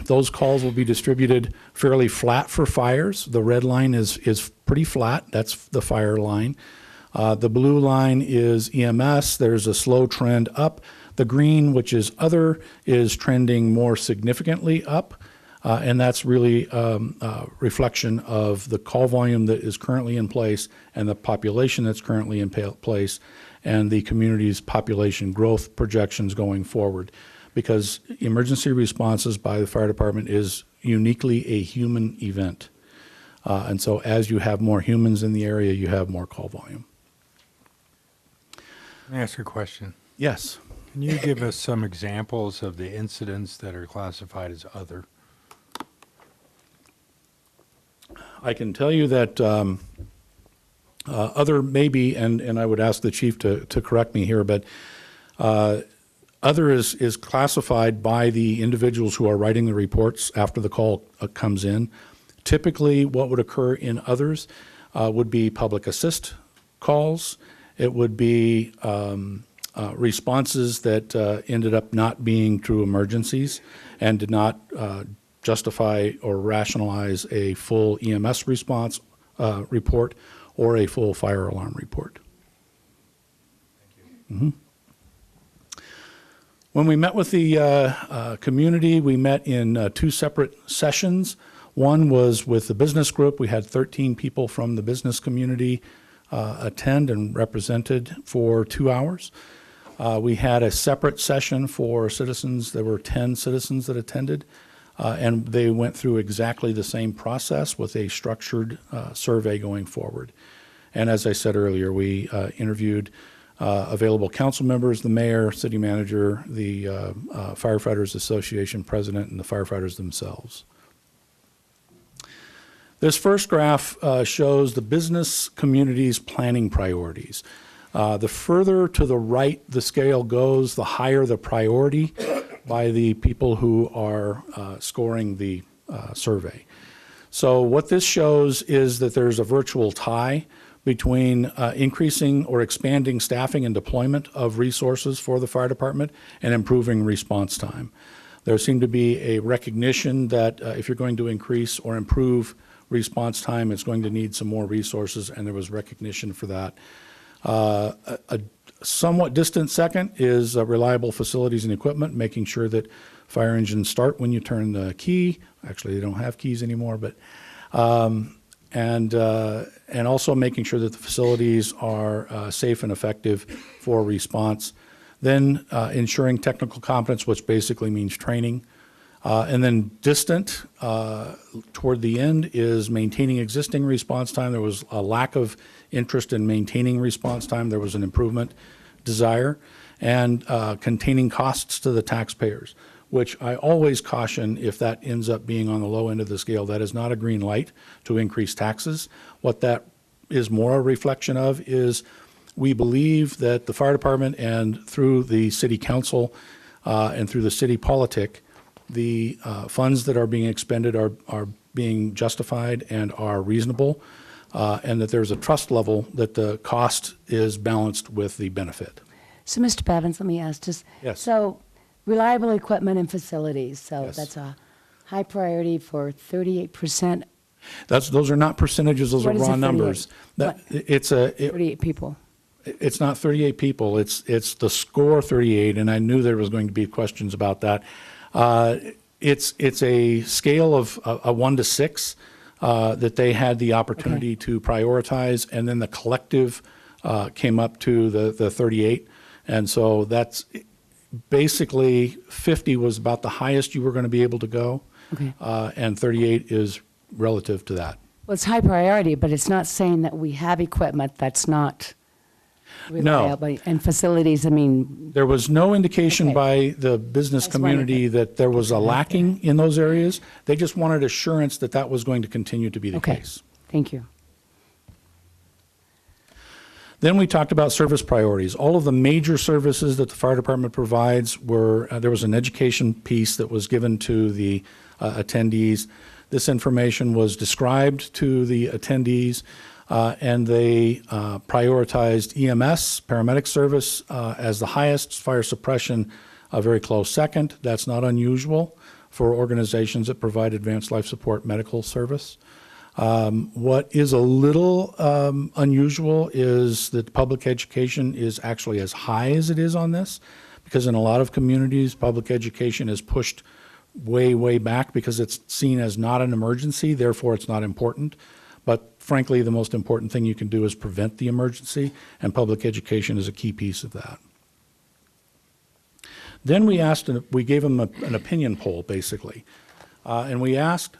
Those calls will be distributed fairly flat for fires. The red line is pretty flat. That's the fire line. The blue line is EMS. There's a slow trend up. The green, which is other, is trending more significantly up. And that's really a reflection of the call volume that is currently in place and the population that's currently in place and the community's population growth projections going forward. Because emergency responses by the fire department is uniquely a human event. And so as you have more humans in the area, you have more call volume. Let me ask you a question. Yes. Can you give us some examples of the incidents that are classified as other? I can tell you that other maybe, and I would ask the chief to correct me here, but other is classified by the individuals who are writing the reports after the call comes in. Typically, what would occur in others would be public assist calls. It would be responses that ended up not being true emergencies and did not justify or rationalize a full EMS response report or a full fire alarm report. When we met with the community, we met in 2 separate sessions. One was with the business group. We had 13 people from the business community attend and represented for 2 hours. We had a separate session for citizens. There were 10 citizens that attended, and they went through exactly the same process with a structured survey going forward. And as I said earlier, we interviewed available council members, the mayor, city manager, the Firefighters Association president, and the firefighters themselves. This first graph shows the business community's planning priorities. The further to the right the scale goes, the higher the priority by the people who are scoring the survey. So what this shows is that there's a virtual tie between increasing or expanding staffing and deployment of resources for the fire department and improving response time. There seemed to be a recognition that if you're going to increase or improve response time, it's going to need some more resources, and there was recognition for that. A somewhat distant second is reliable facilities and equipment, making sure that fire engines start when you turn the key. Actually, they don't have keys anymore, but and also making sure that the facilities are safe and effective for response. Then ensuring technical competence, which basically means training. And then distant toward the end is maintaining existing response time. There was a lack of interest in maintaining response time. There was an improvement desire, and containing costs to the taxpayers, which I always caution if that ends up being on the low end of the scale. That is not a green light to increase taxes. What that is more a reflection of is we believe that the fire department and through the city council and through the city politic, the funds that are being expended are being justified and are reasonable, and that there's a trust level that the cost is balanced with the benefit. So, Mr. Bevins, let me ask just, Yes. so reliable equipment and facilities, so Yes. that's a high priority for 38%. Those are not percentages, those What are is raw a 38? numbers. What? It's 38 people. It's not 38 people, it's the score 38, and I knew there was going to be questions about that. It's a scale of a 1 to 6 that they had the opportunity to prioritize, and then the collective came up to the 38. And so that's basically 50 was about the highest you were going to be able to go, Okay. and 38 is relative to that. Well, it's high priority, but it's not saying that we have equipment that's not reliable. And facilities, I mean, There was no indication Okay. by the business That's why I- community that there was a lacking in those areas. They just wanted assurance that that was going to continue to be the okay, case. thank you. Then we talked about service priorities. All of the major services that the fire department provides were, there was an education piece that was given to the attendees. This information was described to the attendees, and they prioritized EMS, paramedic service, as the highest, fire suppression a very close second. That's not unusual for organizations that provide advanced life support medical service. What is a little unusual is that public education is actually as high as it is on this, because in a lot of communities, public education is pushed way, way back because it's seen as not an emergency, therefore it's not important. But frankly, the most important thing you can do is prevent the emergency, and public education is a key piece of that. Then we gave them an opinion poll, basically, and we asked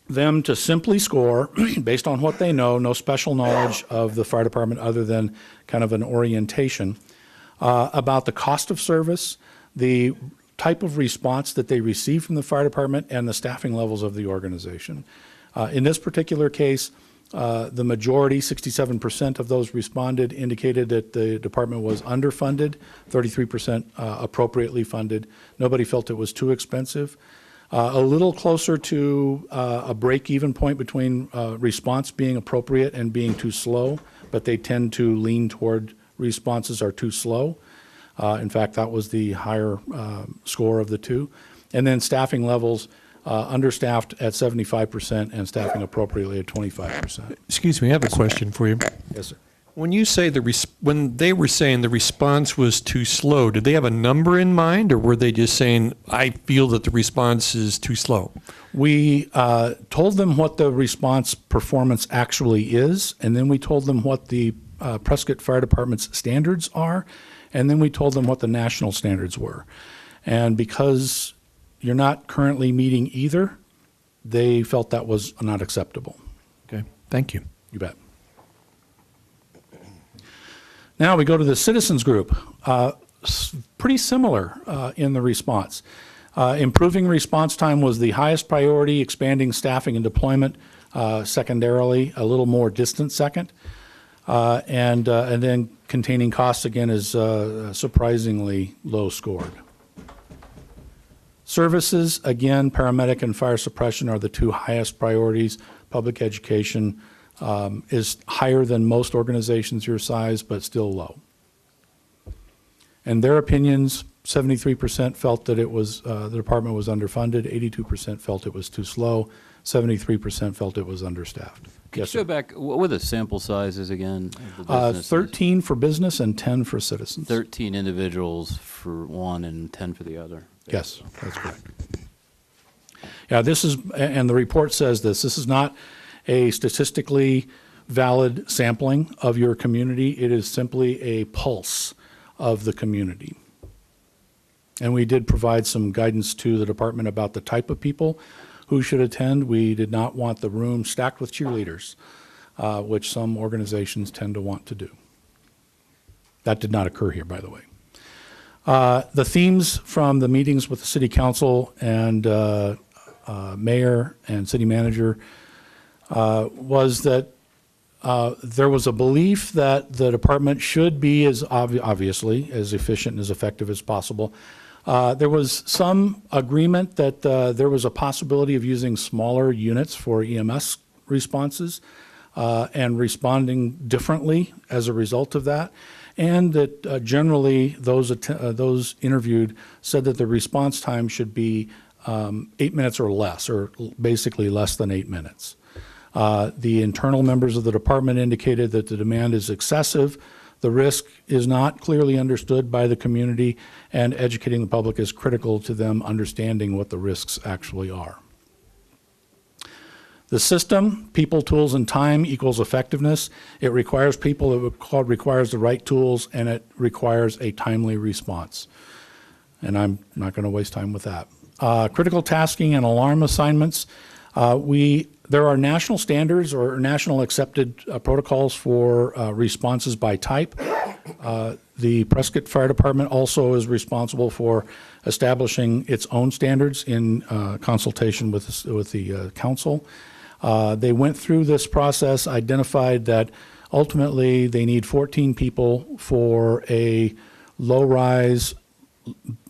them to simply score based on what they know, no special knowledge of the fire department other than kind of an orientation, about the cost of service, the type of response that they receive from the fire department, and the staffing levels of the organization. In this particular case, the majority, 67% of those responded, indicated that the department was underfunded, 33% appropriately funded. Nobody felt it was too expensive. A little closer to a break-even point between response being appropriate and being too slow, but they tend to lean toward responses are too slow. In fact, that was the higher score of the two. And then staffing levels, understaffed at 75% and staffing appropriately at 25%. Excuse me, I have a question for you. Yes, sir. When you say when they were saying the response was too slow, did they have a number in mind, or were they just saying, I feel that the response is too slow? We told them what the response performance actually is, and then we told them what the Prescott Fire Department's standards are, and then we told them what the national standards were. And because you're not currently meeting either, they felt that was not acceptable. Okay, thank you. You bet. Now we go to the citizens group. Pretty similar in the response. Improving response time was the highest priority, expanding staffing and deployment secondarily, a little more distant second. And then containing costs again is surprisingly low scored. Services, again, paramedic and fire suppression are the two highest priorities. Public education is higher than most organizations your size, but still low. And their opinions, 73% felt that it was the department was underfunded, 82% felt it was too slow, 73% felt it was understaffed. Could Yes, you go sir. back, what were the sample sizes again? Of the businesses? 13 for business and 10 for citizens. 13 individuals for one and 10 for the other. Yes, that's correct. Yeah, this is, and the report says this is not a statistically valid sampling of your community. It is simply a pulse of the community. And we did provide some guidance to the department about the type of people who should attend. We did not want the room stacked with cheerleaders, which some organizations tend to want to do. That did not occur here, by the way. The themes from the meetings with the city council and mayor and city manager was that there was a belief that the department should be as obviously as efficient and as effective as possible. There was some agreement that there was a possibility of using smaller units for EMS responses and responding differently as a result of that. And that generally those interviewed said that the response time should be 8 minutes or less, or basically less than 8 minutes. The internal members of the department indicated that the demand is excessive, the risk is not clearly understood by the community, and educating the public is critical to them understanding what the risks actually are. The system, people, tools, and time equals effectiveness. It requires people, it requires the right tools, and it requires a timely response. And I'm not going to waste time with that. Critical tasking and alarm assignments. There are national standards or national accepted protocols for responses by type. The Prescott Fire Department also is responsible for establishing its own standards in consultation with the council. They went through this process, identified that ultimately they need 14 people for a low-rise,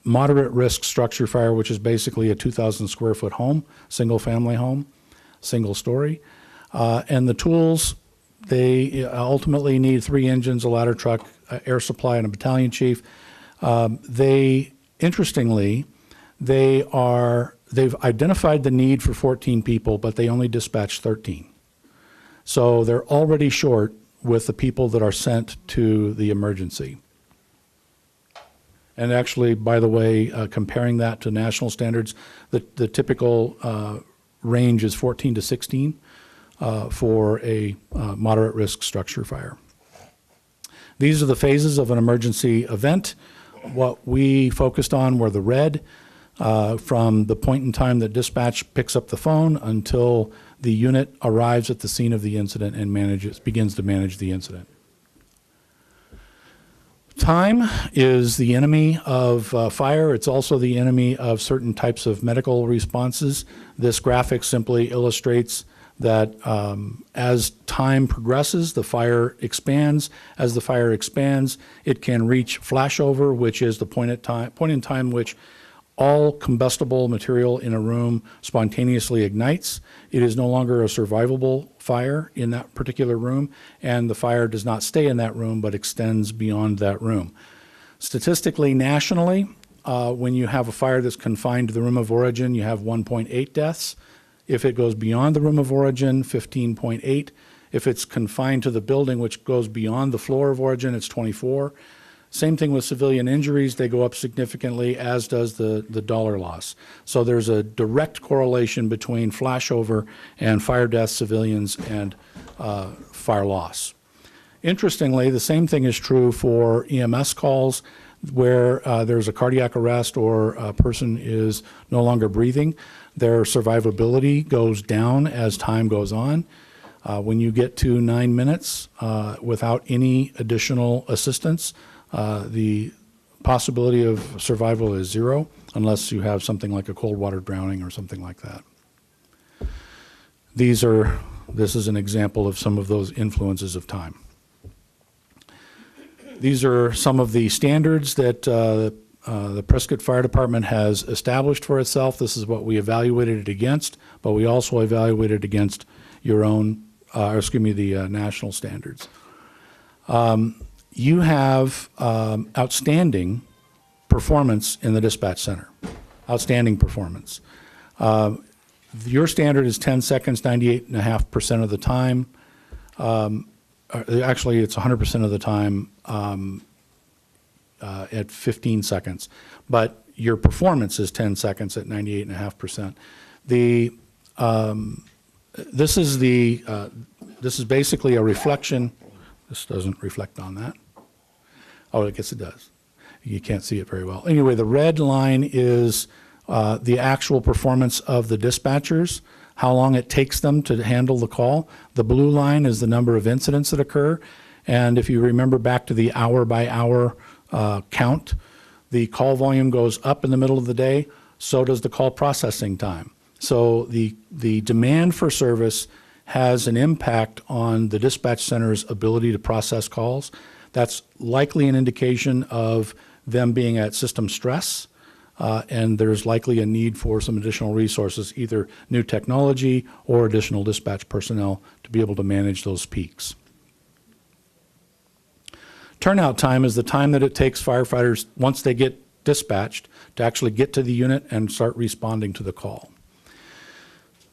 moderate-risk structure fire, which is basically a 2,000 square foot home, single-family home, single story. And the tools, they ultimately need 3 engines, a ladder truck, air supply, and a battalion chief. Interestingly, they've identified the need for 14 people, but they only dispatched 13. So they're already short with the people that are sent to the emergency. And actually, by the way, comparing that to national standards, the typical range is 14 to 16 for a moderate risk structure fire. These are the phases of an emergency event. What we focused on were the red, from the point in time that dispatch picks up the phone until the unit arrives at the scene of the incident and begins to manage the incident. Time is the enemy of fire. It's also the enemy of certain types of medical responses. This graphic simply illustrates that as time progresses, the fire expands. As the fire expands, it can reach flashover, which is the point in time which all combustible material in a room spontaneously ignites. It is no longer a survivable fire in that particular room, and the fire does not stay in that room but extends beyond that room. Statistically, nationally, when you have a fire that's confined to the room of origin, you have 1.8 deaths. If it goes beyond the room of origin, 15.8. If it's confined to the building, which goes beyond the floor of origin, it's 24. Same thing with civilian injuries. They go up significantly, as does the dollar loss. So there's a direct correlation between flashover and fire deaths, civilians, and fire loss. Interestingly, the same thing is true for EMS calls where there's a cardiac arrest or a person is no longer breathing. Their survivability goes down as time goes on. When you get to 9 minutes without any additional assistance, the possibility of survival is 0 unless you have something like a cold water drowning or something like that. This is an example of some of those influences of time. These are some of the standards that the Prescott Fire Department has established for itself. This is what we evaluated it against, but we also evaluated against your own, the national standards. You have outstanding performance in the dispatch center. Outstanding performance. Your standard is 10 seconds, 98.5% of the time. Actually, it's 100% of the time at 15 seconds. But your performance is 10 seconds at 98.5%. This is basically a reflection. This doesn't reflect on that. Oh, I guess it does. You can't see it very well. Anyway, the red line is the actual performance of the dispatchers, how long it takes them to handle the call. The blue line is the number of incidents that occur. And if you remember back to the hour-by-hour count, the call volume goes up in the middle of the day, so does the call processing time. So the demand for service has an impact on the dispatch center's ability to process calls. That's likely an indication of them being at system stress, and there's likely a need for some additional resources, either new technology or additional dispatch personnel to be able to manage those peaks. Turnout time is the time that it takes firefighters, once they get dispatched, to actually get to the unit and start responding to the call.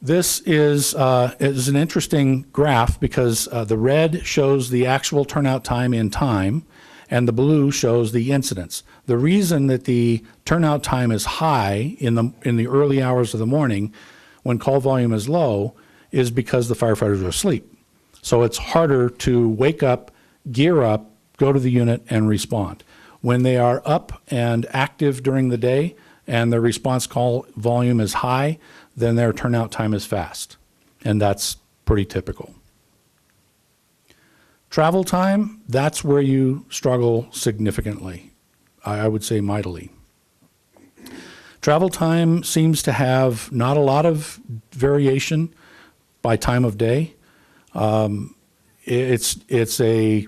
This is an interesting graph because the red shows the actual turnout time in time, and the blue shows the incidents. The reason that the turnout time is high in the early hours of the morning when call volume is low is because the firefighters are asleep. So it's harder to wake up, gear up, go to the unit, and respond. When they are up and active during the day and their response call volume is high, then their turnout time is fast, and that's pretty typical. Travel time, that's where you struggle significantly, I would say mightily. Travel time seems to have not a lot of variation by time of day. It's a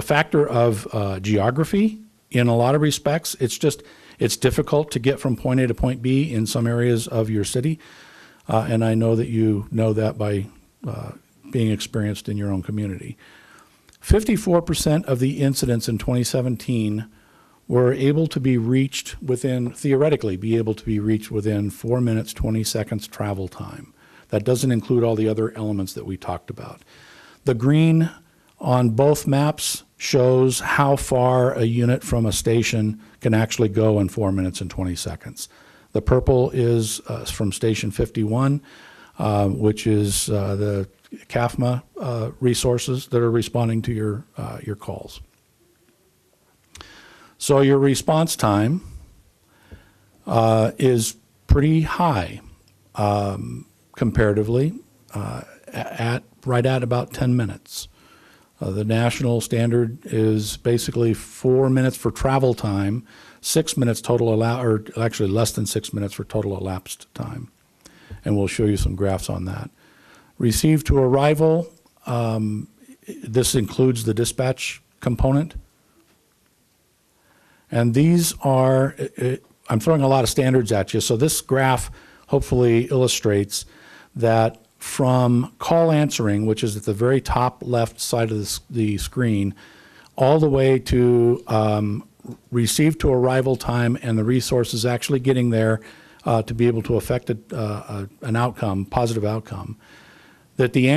factor of geography in a lot of respects. It's difficult to get from point A to point B in some areas of your city, and I know that you know that by being experienced in your own community. 54% of the incidents in 2017 were able to be reached theoretically be able to be reached within 4 minutes, 20 seconds travel time. That doesn't include all the other elements that we talked about. The green on both maps shows how far a unit from a station can actually go in 4 minutes and 20 seconds. The purple is from Station 51, which is the CAFMA resources that are responding to your calls. So your response time is pretty high comparatively, right at about 10 minutes. The national standard is basically 4 minutes for travel time, 6 minutes total or actually less than 6 minutes for total elapsed time. And we'll show you some graphs on that. Received to arrival, this includes the dispatch component. And these are, I'm throwing a lot of standards at you, so this graph hopefully illustrates that from call answering, which is at the very top left side of the screen, all the way to receive to arrival time and the resources actually getting there to be able to affect an outcome, positive outcome. that the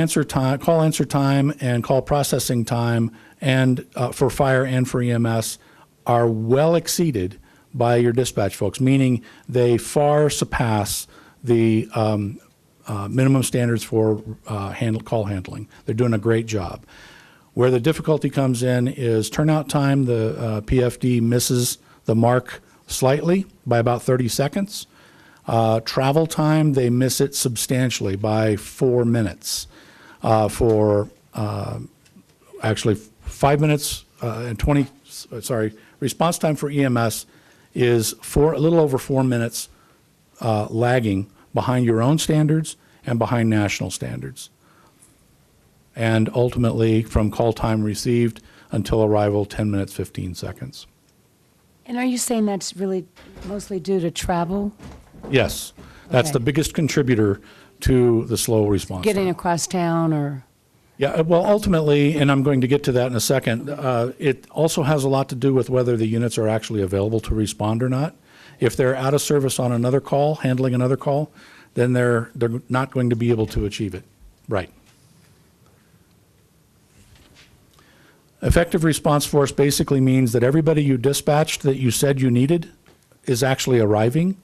call answer time and call processing time and for fire and for EMS are well exceeded by your dispatch folks, meaning they far surpass the minimum standards for call handling. They're doing a great job. Where the difficulty comes in is turnout time. The PFD misses the mark slightly by about 30 seconds. Travel time, they miss it substantially by 4 minutes. Actually 5 minutes and 20, response time for EMS is a little over 4 minutes lagging behind your own standards and behind national standards. And ultimately, from call time received until arrival, 10 minutes, 15 seconds. And are you saying that's really mostly due to travel? Yes, that's Okay. the biggest contributor to the slow response Getting time. across town or? Yeah, well, ultimately, and I'm going to get to that in a second, it also has a lot to do with whether the units are actually available to respond or not. If they're out of service on another call, handling another call, then they're not going to be able to achieve it. Right. Effective response force basically means that everybody you dispatched that you said you needed is actually arriving.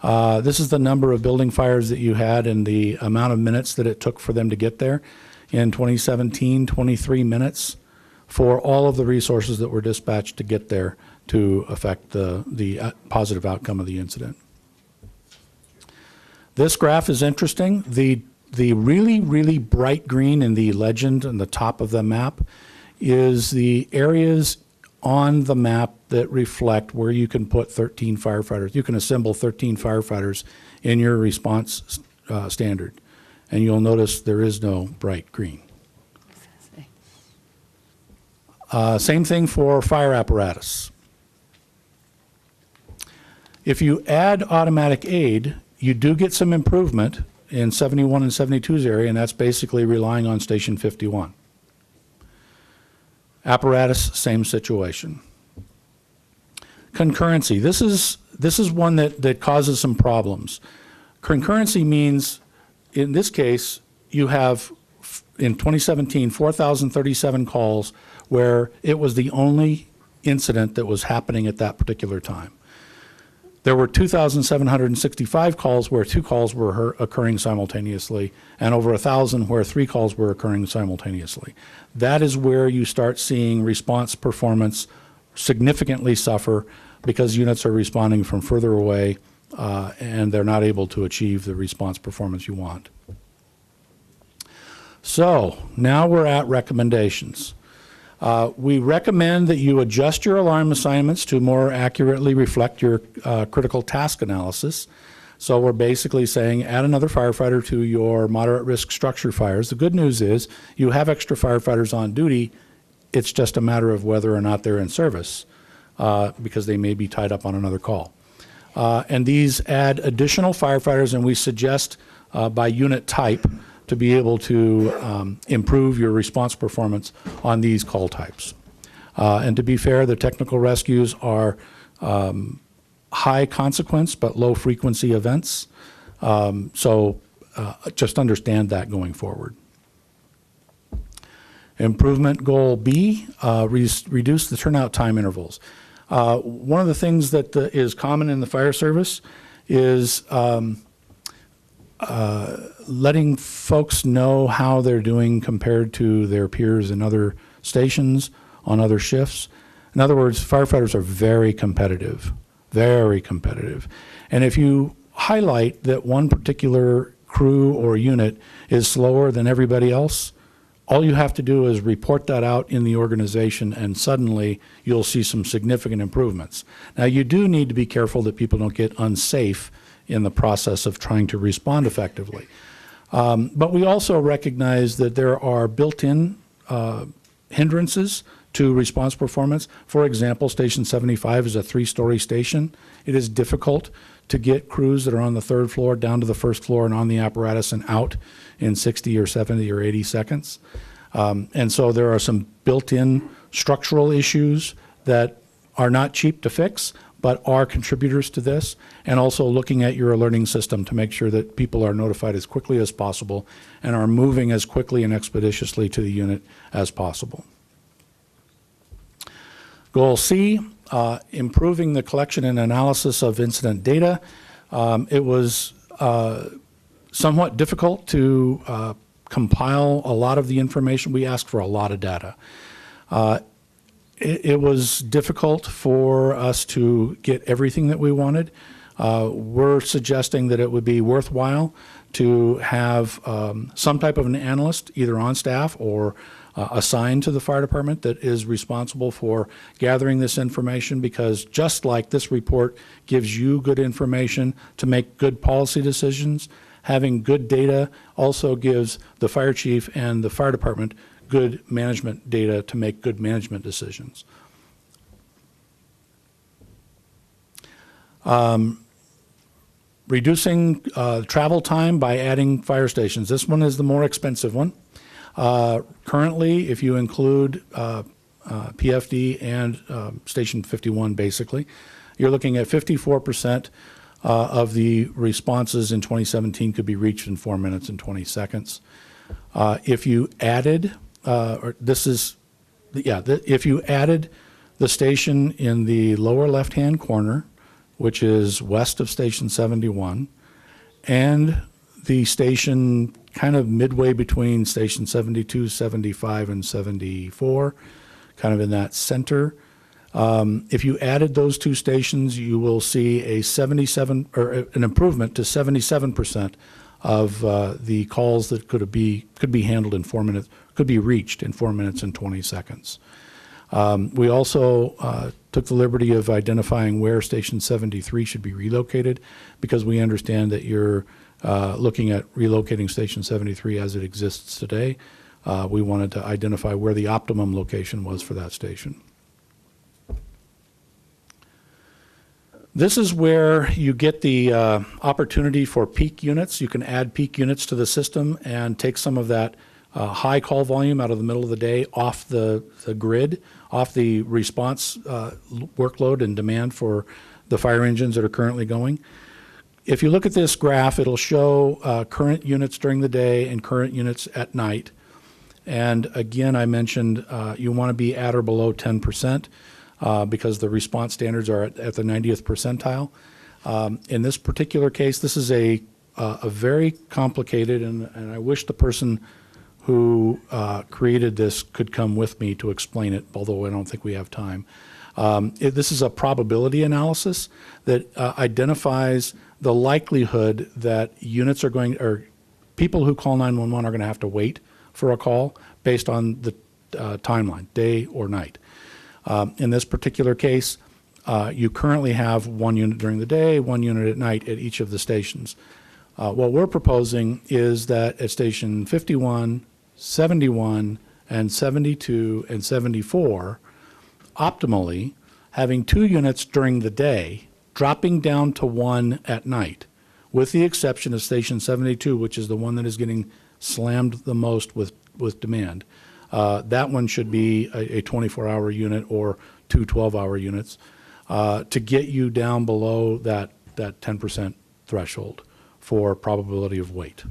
This is the number of building fires that you had and the amount of minutes that it took for them to get there. In 2017, 23 minutes for all of the resources that were dispatched to get there to affect the positive outcome of the incident. This graph is interesting. The really, really bright green in the legend on the top of the map is the areas on the map that reflect where you can put 13 firefighters. You can assemble 13 firefighters in your response standard. And you'll notice there is no bright green. Same thing for fire apparatus. If you add automatic aid, you do get some improvement in 71 and 72's area, and that's basically relying on Station 51. Apparatus, same situation. Concurrency. This is one that causes some problems. Concurrency means, in this case, you have, in 2017, 4,037 calls where it was the only incident that was happening at that particular time. There were 2,765 calls where 2 calls were occurring simultaneously, and over 1,000 where 3 calls were occurring simultaneously. That is where you start seeing response performance significantly suffer because units are responding from further away and they're not able to achieve the response performance you want. So now we're at recommendations. We recommend that you adjust your alarm assignments to more accurately reflect your critical task analysis. So we're basically saying add another firefighter to your moderate risk structure fires. The good news is you have extra firefighters on duty. It's just a matter of whether or not they're in service because they may be tied up on another call. And these add additional firefighters, and we suggest by unit type to be able to improve your response performance on these call types. And to be fair, the technical rescues are high consequence but low frequency events. So just understand that going forward. Improvement goal B, reduce the turnout time intervals. One of the things that is common in the fire service is letting folks know how they're doing compared to their peers in other stations, on other shifts. In other words, firefighters are very competitive, very competitive. And if you highlight that one particular crew or unit is slower than everybody else, all you have to do is report that out in the organization and suddenly you'll see some significant improvements. Now you do need to be careful that people don't get unsafe in the process of trying to respond effectively. But we also recognize that there are built-in hindrances to response performance. For example, Station 75 is a 3-story station. It is difficult to get crews that are on the 3rd floor down to the 1st floor and on the apparatus and out in 60 or 70 or 80 seconds. And so there are some built-in structural issues that are not cheap to fix, but are contributors to this, and also looking at your alerting system to make sure that people are notified as quickly as possible and are moving as quickly and expeditiously to the unit as possible. Goal C, improving the collection and analysis of incident data. It was somewhat difficult to compile a lot of the information. We asked for a lot of data. It was difficult for us to get everything that we wanted. We're suggesting that it would be worthwhile to have some type of an analyst, either on staff or assigned to the fire department, that is responsible for gathering this information, because just like this report gives you good information to make good policy decisions, having good data also gives the fire chief and the fire department good management data to make good management decisions. Reducing travel time by adding fire stations. This one is the more expensive one. Currently, if you include PFD and Station 51, basically, you're looking at 54% of the responses in 2017 could be reached in 4 minutes and 20 seconds. If you added, if you added the station in the lower left-hand corner, which is west of Station 71, and the station kind of midway between Station 72, 75, and 74, kind of in that center. If you added those two stations, you will see a 77 or an improvement to 77% of the calls that could be handled in 4 minutes, could be reached in 4 minutes and 20 seconds. We also took the liberty of identifying where Station 73 should be relocated, because we understand that you're looking at relocating Station 73 as it exists today. We wanted to identify where the optimum location was for that station. This is where you get the opportunity for peak units. You can add peak units to the system and take some of that high call volume out of the middle of the day off the grid, off the response workload and demand for the fire engines that are currently going. If you look at this graph, it'll show current units during the day and current units at night. And again, I mentioned you want to be at or below 10%. Because the response standards are at the 90th percentile. In this particular case, this is a very complicated, and I wish the person who created this could come with me to explain it, although I don't think we have time. This is a probability analysis that identifies the likelihood that units are going, or people who call 911 are going to have to wait for a call based on the timeline, day or night. In this particular case, you currently have 1 unit during the day, 1 unit at night at each of the stations. What we're proposing is that at Station 51, 71, and 72, and 74, optimally, having 2 units during the day, dropping down to 1 at night, with the exception of Station 72, which is the one that is getting slammed the most with demand. That one should be a 24-hour unit or 2 12-hour units to get you down below that 10% threshold for probability of wait.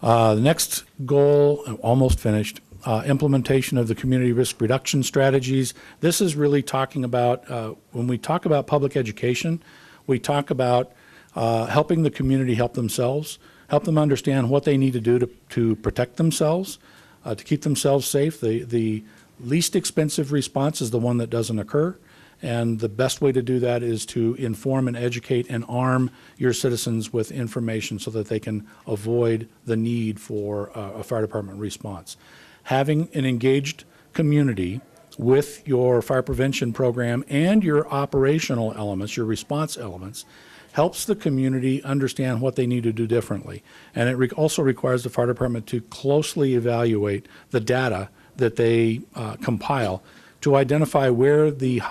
The next goal, almost finished, implementation of the community risk reduction strategies. This is really talking about, when we talk about public education, we talk about helping the community help themselves, help them understand what they need to do to protect themselves, to keep themselves safe. The least expensive response is the one that doesn't occur, and the best way to do that is to inform and educate and arm your citizens with information so that they can avoid the need for a fire department response. Having an engaged community with your fire prevention program and your operational elements, your response elements, helps the community understand what they need to do differently. And it also requires the fire department to closely evaluate the data that they compile to identify where the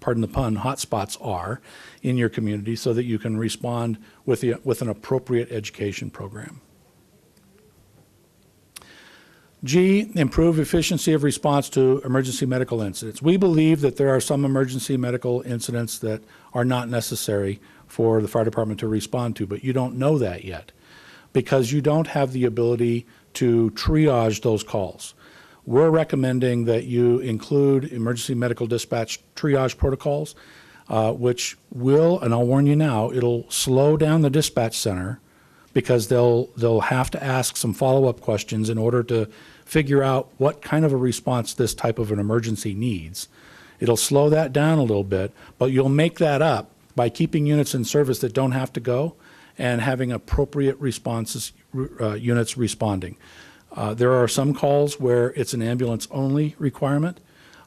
pardon the pun, hot spots are in your community so that you can respond with an appropriate education program. G, improve efficiency of response to emergency medical incidents. We believe that there are some emergency medical incidents that are not necessary for the fire department to respond to, but you don't know that yet because you don't have the ability to triage those calls. We're recommending that you include emergency medical dispatch triage protocols, which will, and I'll warn you now, it'll slow down the dispatch center because they'll have to ask some follow-up questions in order to figure out what kind of a response this type of an emergency needs. It'll slow that down a little bit, but you'll make that up by keeping units in service that don't have to go and having appropriate responses, units responding. There are some calls where it's an ambulance-only requirement.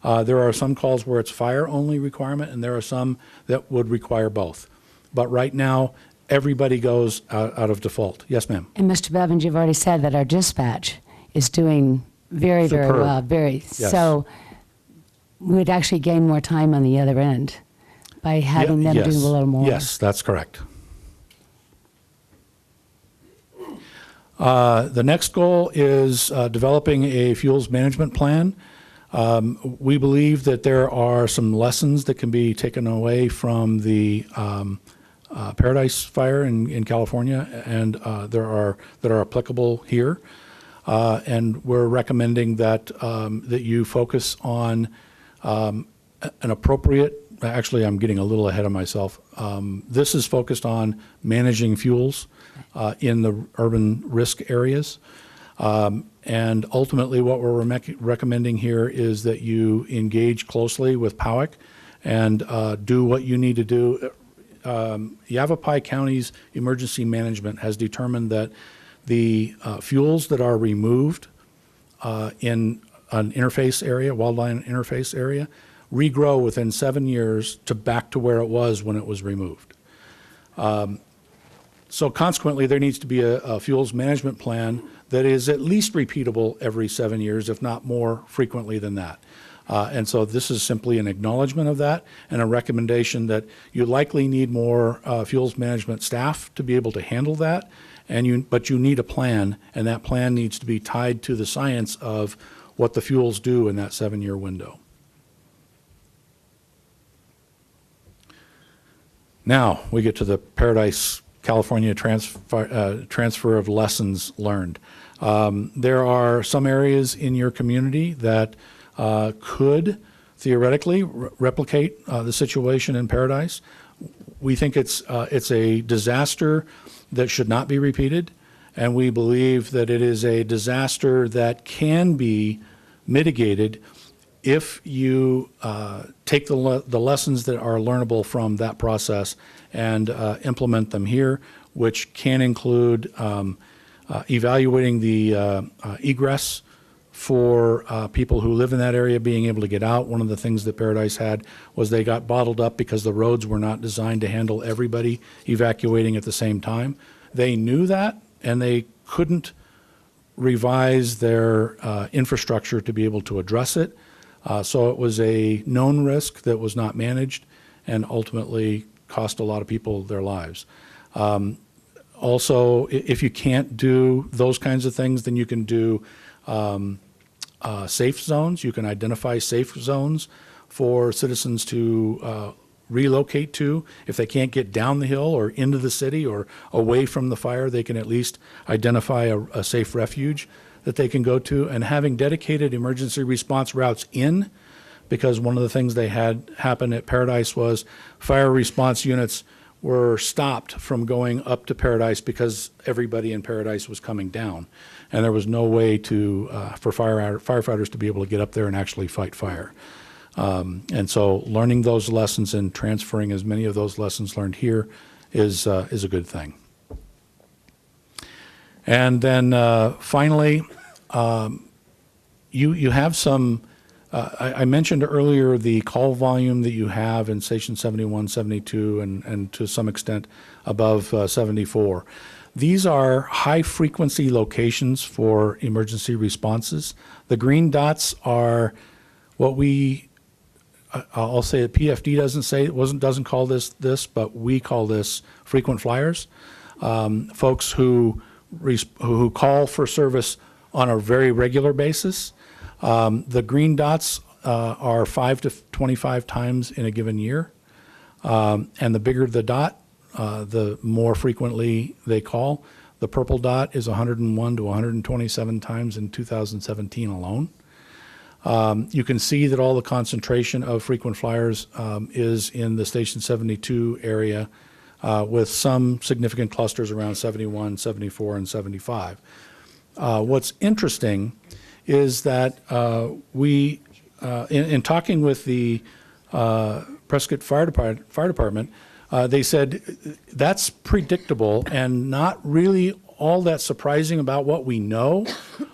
There are some calls where it's fire-only requirement, and there are some that would require both. But right now, everybody goes out of default. Yes, ma'am. And Mr. Bevins, you've already said that our dispatch is doing very, very Superb. well. Yes. So we'd actually gain more time on the other end by having them do a little more. Yes, that's correct. The next goal is developing a fuels management plan. We believe that there are some lessons that can be taken away from the Paradise Fire in California, and that are applicable here. And we're recommending that you focus on an appropriate. Actually, I'm getting a little ahead of myself. This is focused on managing fuels in the urban risk areas. And ultimately, what we're recommending here is that you engage closely with POWIC and do what you need to do. Yavapai County's emergency management has determined that the fuels that are removed in an interface area, wildland interface area, regrow within 7 years to back to where it was when it was removed. So consequently, there needs to be a fuels management plan that is at least repeatable every 7 years, if not more frequently than that. And so this is simply an acknowledgement of that and a recommendation that you likely need more fuels management staff to be able to handle that, but you need a plan, and that plan needs to be tied to the science of what the fuels do in that 7-year window. Now we get to the Paradise, California transfer of lessons learned. There are some areas in your community that could theoretically replicate the situation in Paradise. We think it's a disaster that should not be repeated, and we believe that it is a disaster that can be mitigated if you take the lessons that are learnable from that process and implement them here, which can include evaluating the egress for people who live in that area being able to get out. One of the things that Paradise had was they got bottled up because the roads were not designed to handle everybody evacuating at the same time. They knew that, and they couldn't revise their infrastructure to be able to address it. So it was a known risk that was not managed and ultimately cost a lot of people their lives. Also, if you can't do those kinds of things, then you can do safe zones. You can identify safe zones for citizens to relocate to. If they can't get down the hill or into the city or away from the fire, they can at least identify a safe refuge that they can go to, and having dedicated emergency response routes in, because one of the things they had happen at Paradise was fire response units were stopped from going up to Paradise because everybody in Paradise was coming down, and there was no way to for firefighters to be able to get up there and actually fight fire. And so learning those lessons and transferring as many of those lessons learned here is a good thing. And then finally, you have some, I mentioned earlier the call volume that you have in Station 71, 72, and to some extent above 74. These are high-frequency locations for emergency responses. The green dots are what I'll say that PFD doesn't call this, but we call this frequent flyers. Folks who call for service on a very regular basis. The green dots are 5 to 25 times in a given year. And the bigger the dot, the more frequently they call. The purple dot is 101 to 127 times in 2017 alone. You can see that all the concentration of frequent flyers is in the Station 72 area, with some significant clusters around 71, 74, and 75. What's interesting is that in talking with the Prescott Fire Department, they said that's predictable and not really all that surprising about what we know.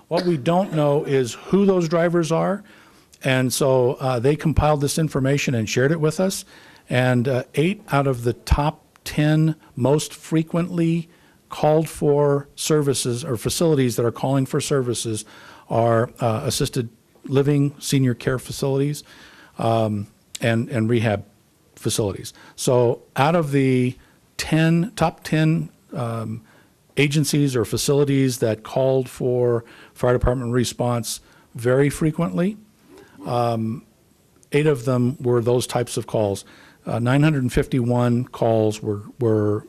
What we don't know is who those drivers are. And so they compiled this information and shared it with us. And 8 out of the top 10 most frequently called for services or facilities that are calling for services are assisted living, senior care facilities, and rehab facilities. So out of the top 10 agencies or facilities that called for fire department response very frequently, 8 of them were those types of calls. 951 calls were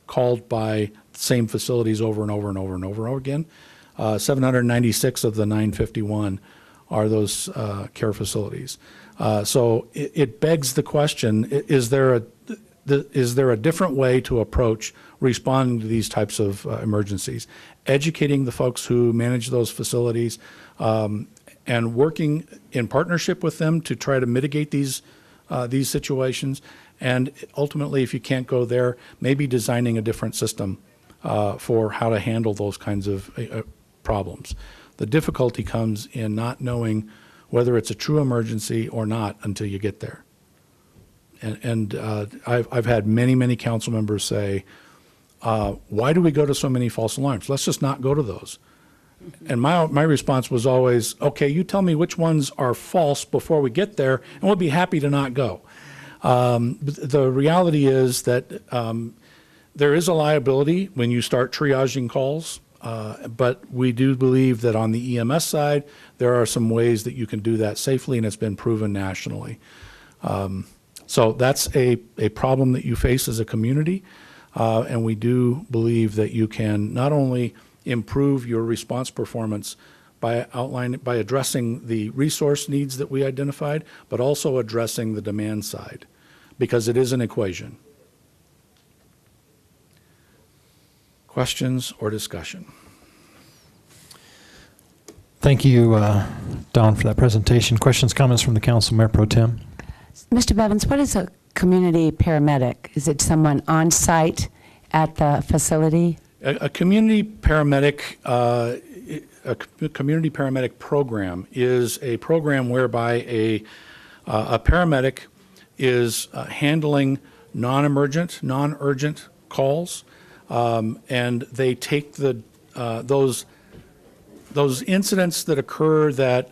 called by same facilities over and over and over and over again. 796 of the 951 are those care facilities. So it begs the question, is there a different way to approach responding to these types of emergencies? Educating the folks who manage those facilities and working in partnership with them to try to mitigate these situations. And ultimately, if you can't go there, maybe designing a different system for how to handle those kinds of problems. The difficulty comes in not knowing whether it's a true emergency or not until you get there. And I've had many council members say, why do we go to so many false alarms? Let's just not go to those. And my response was always, okay, you tell me which ones are false before we get there, and we'll be happy to not go. The reality is that there is a liability when you start triaging calls, but we do believe that on the EMS side, there are some ways that you can do that safely, and it's been proven nationally. So that's a problem that you face as a community, and we do believe that you can not only improve your response performance by addressing the resource needs that we identified, but also addressing the demand side, because it is an equation. Questions or discussion? Thank you, Don, for that presentation. Questions, comments from the council, Mayor Pro Tem? Mr. Bevins, what is a community paramedic? Is it someone on site at the facility? A community paramedic, community paramedic program is a program whereby a paramedic is handling non-emergent, non-urgent calls, and they take those incidents that occur that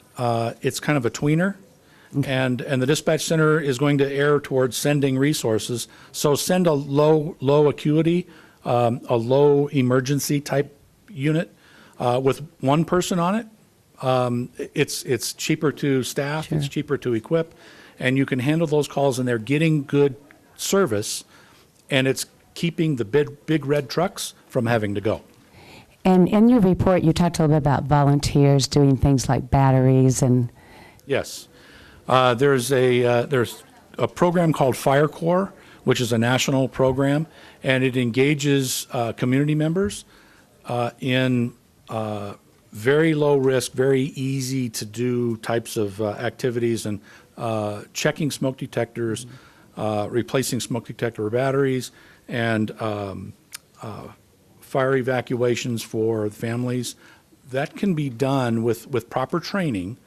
it's kind of a tweener. And the dispatch center is going to err towards sending resources. So send a low acuity, a low emergency type unit with one person on it. It's cheaper to staff, Sure. It's cheaper to equip, and you can handle those calls, and they're getting good service, and it's keeping the big red trucks from having to go. And in your report, you talked a little bit about volunteers doing things like batteries and... Yes. There's a program called Fire Corps, which is a national program, and it engages community members in very low risk, very easy to do types of activities, and checking smoke detectors, replacing smoke detector batteries, and fire evacuations for families. That can be done with proper training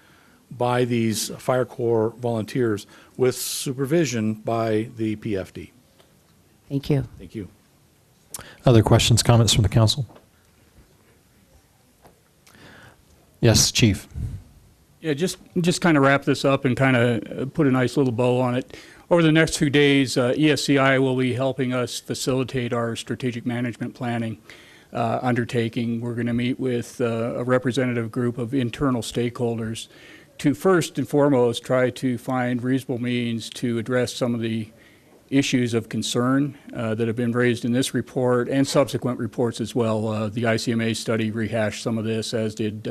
by these Fire Corps volunteers with supervision by the PFD. Thank you. Thank you. Other questions, comments from the council? Yes, Chief. Yeah, just kind of wrap this up and kind of put a nice little bow on it. Over the next few days, ESCI will be helping us facilitate our strategic management planning. undertaking. We're going to meet with a representative group of internal stakeholders to first and foremost try to find reasonable means to address some of the issues of concern that have been raised in this report and subsequent reports as well. The ICMA study rehashed some of this, as did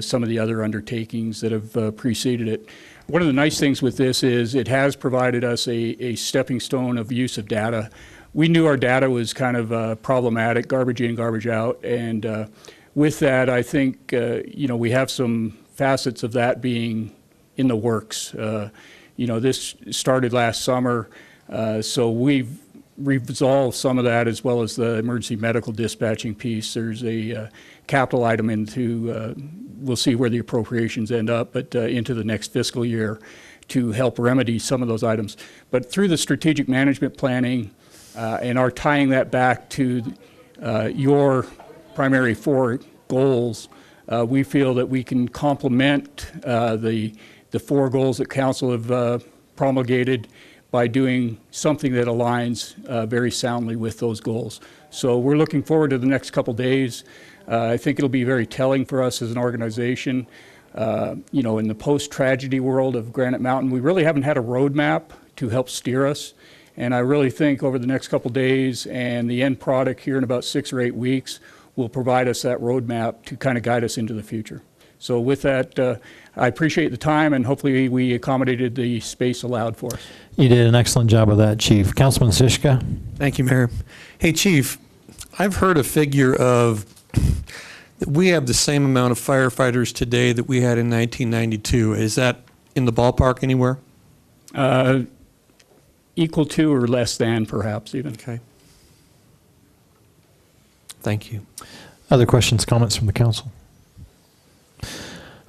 some of the other undertakings that have preceded it. One of the nice things with this is it has provided us a stepping stone of use of data. We knew our data was kind of problematic, garbage in, garbage out, and with that, I think we have some facets of that being in the works. This started last summer, so we've resolved some of that, as well as the emergency medical dispatching piece. There's a capital item into, we'll see where the appropriations end up, but into the next fiscal year to help remedy some of those items. But through the strategic management planning and our tying that back to your primary 4 goals, we feel that we can complement the 4 goals that council have promulgated by doing something that aligns very soundly with those goals. So we're looking forward to the next couple days. I think it'll be very telling for us as an organization. In the post-tragedy world of Granite Mountain, we really haven't had a roadmap to help steer us. And I really think over the next couple days and the end product here in about 6 or 8 weeks will provide us that roadmap to kind of guide us into the future. So with that, I appreciate the time, and hopefully we accommodated the space allowed for us. You did an excellent job of that, Chief. Councilman Sishka? Thank you, Mayor. Hey, Chief, I've heard a figure of that we have the same amount of firefighters today that we had in 1992. Is that in the ballpark anywhere? Equal to or less than, perhaps, even. Okay. Thank you. Other questions, comments from the council?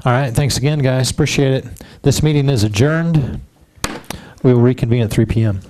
All right, thanks again, guys. Appreciate it. This meeting is adjourned. We will reconvene at 3 p.m.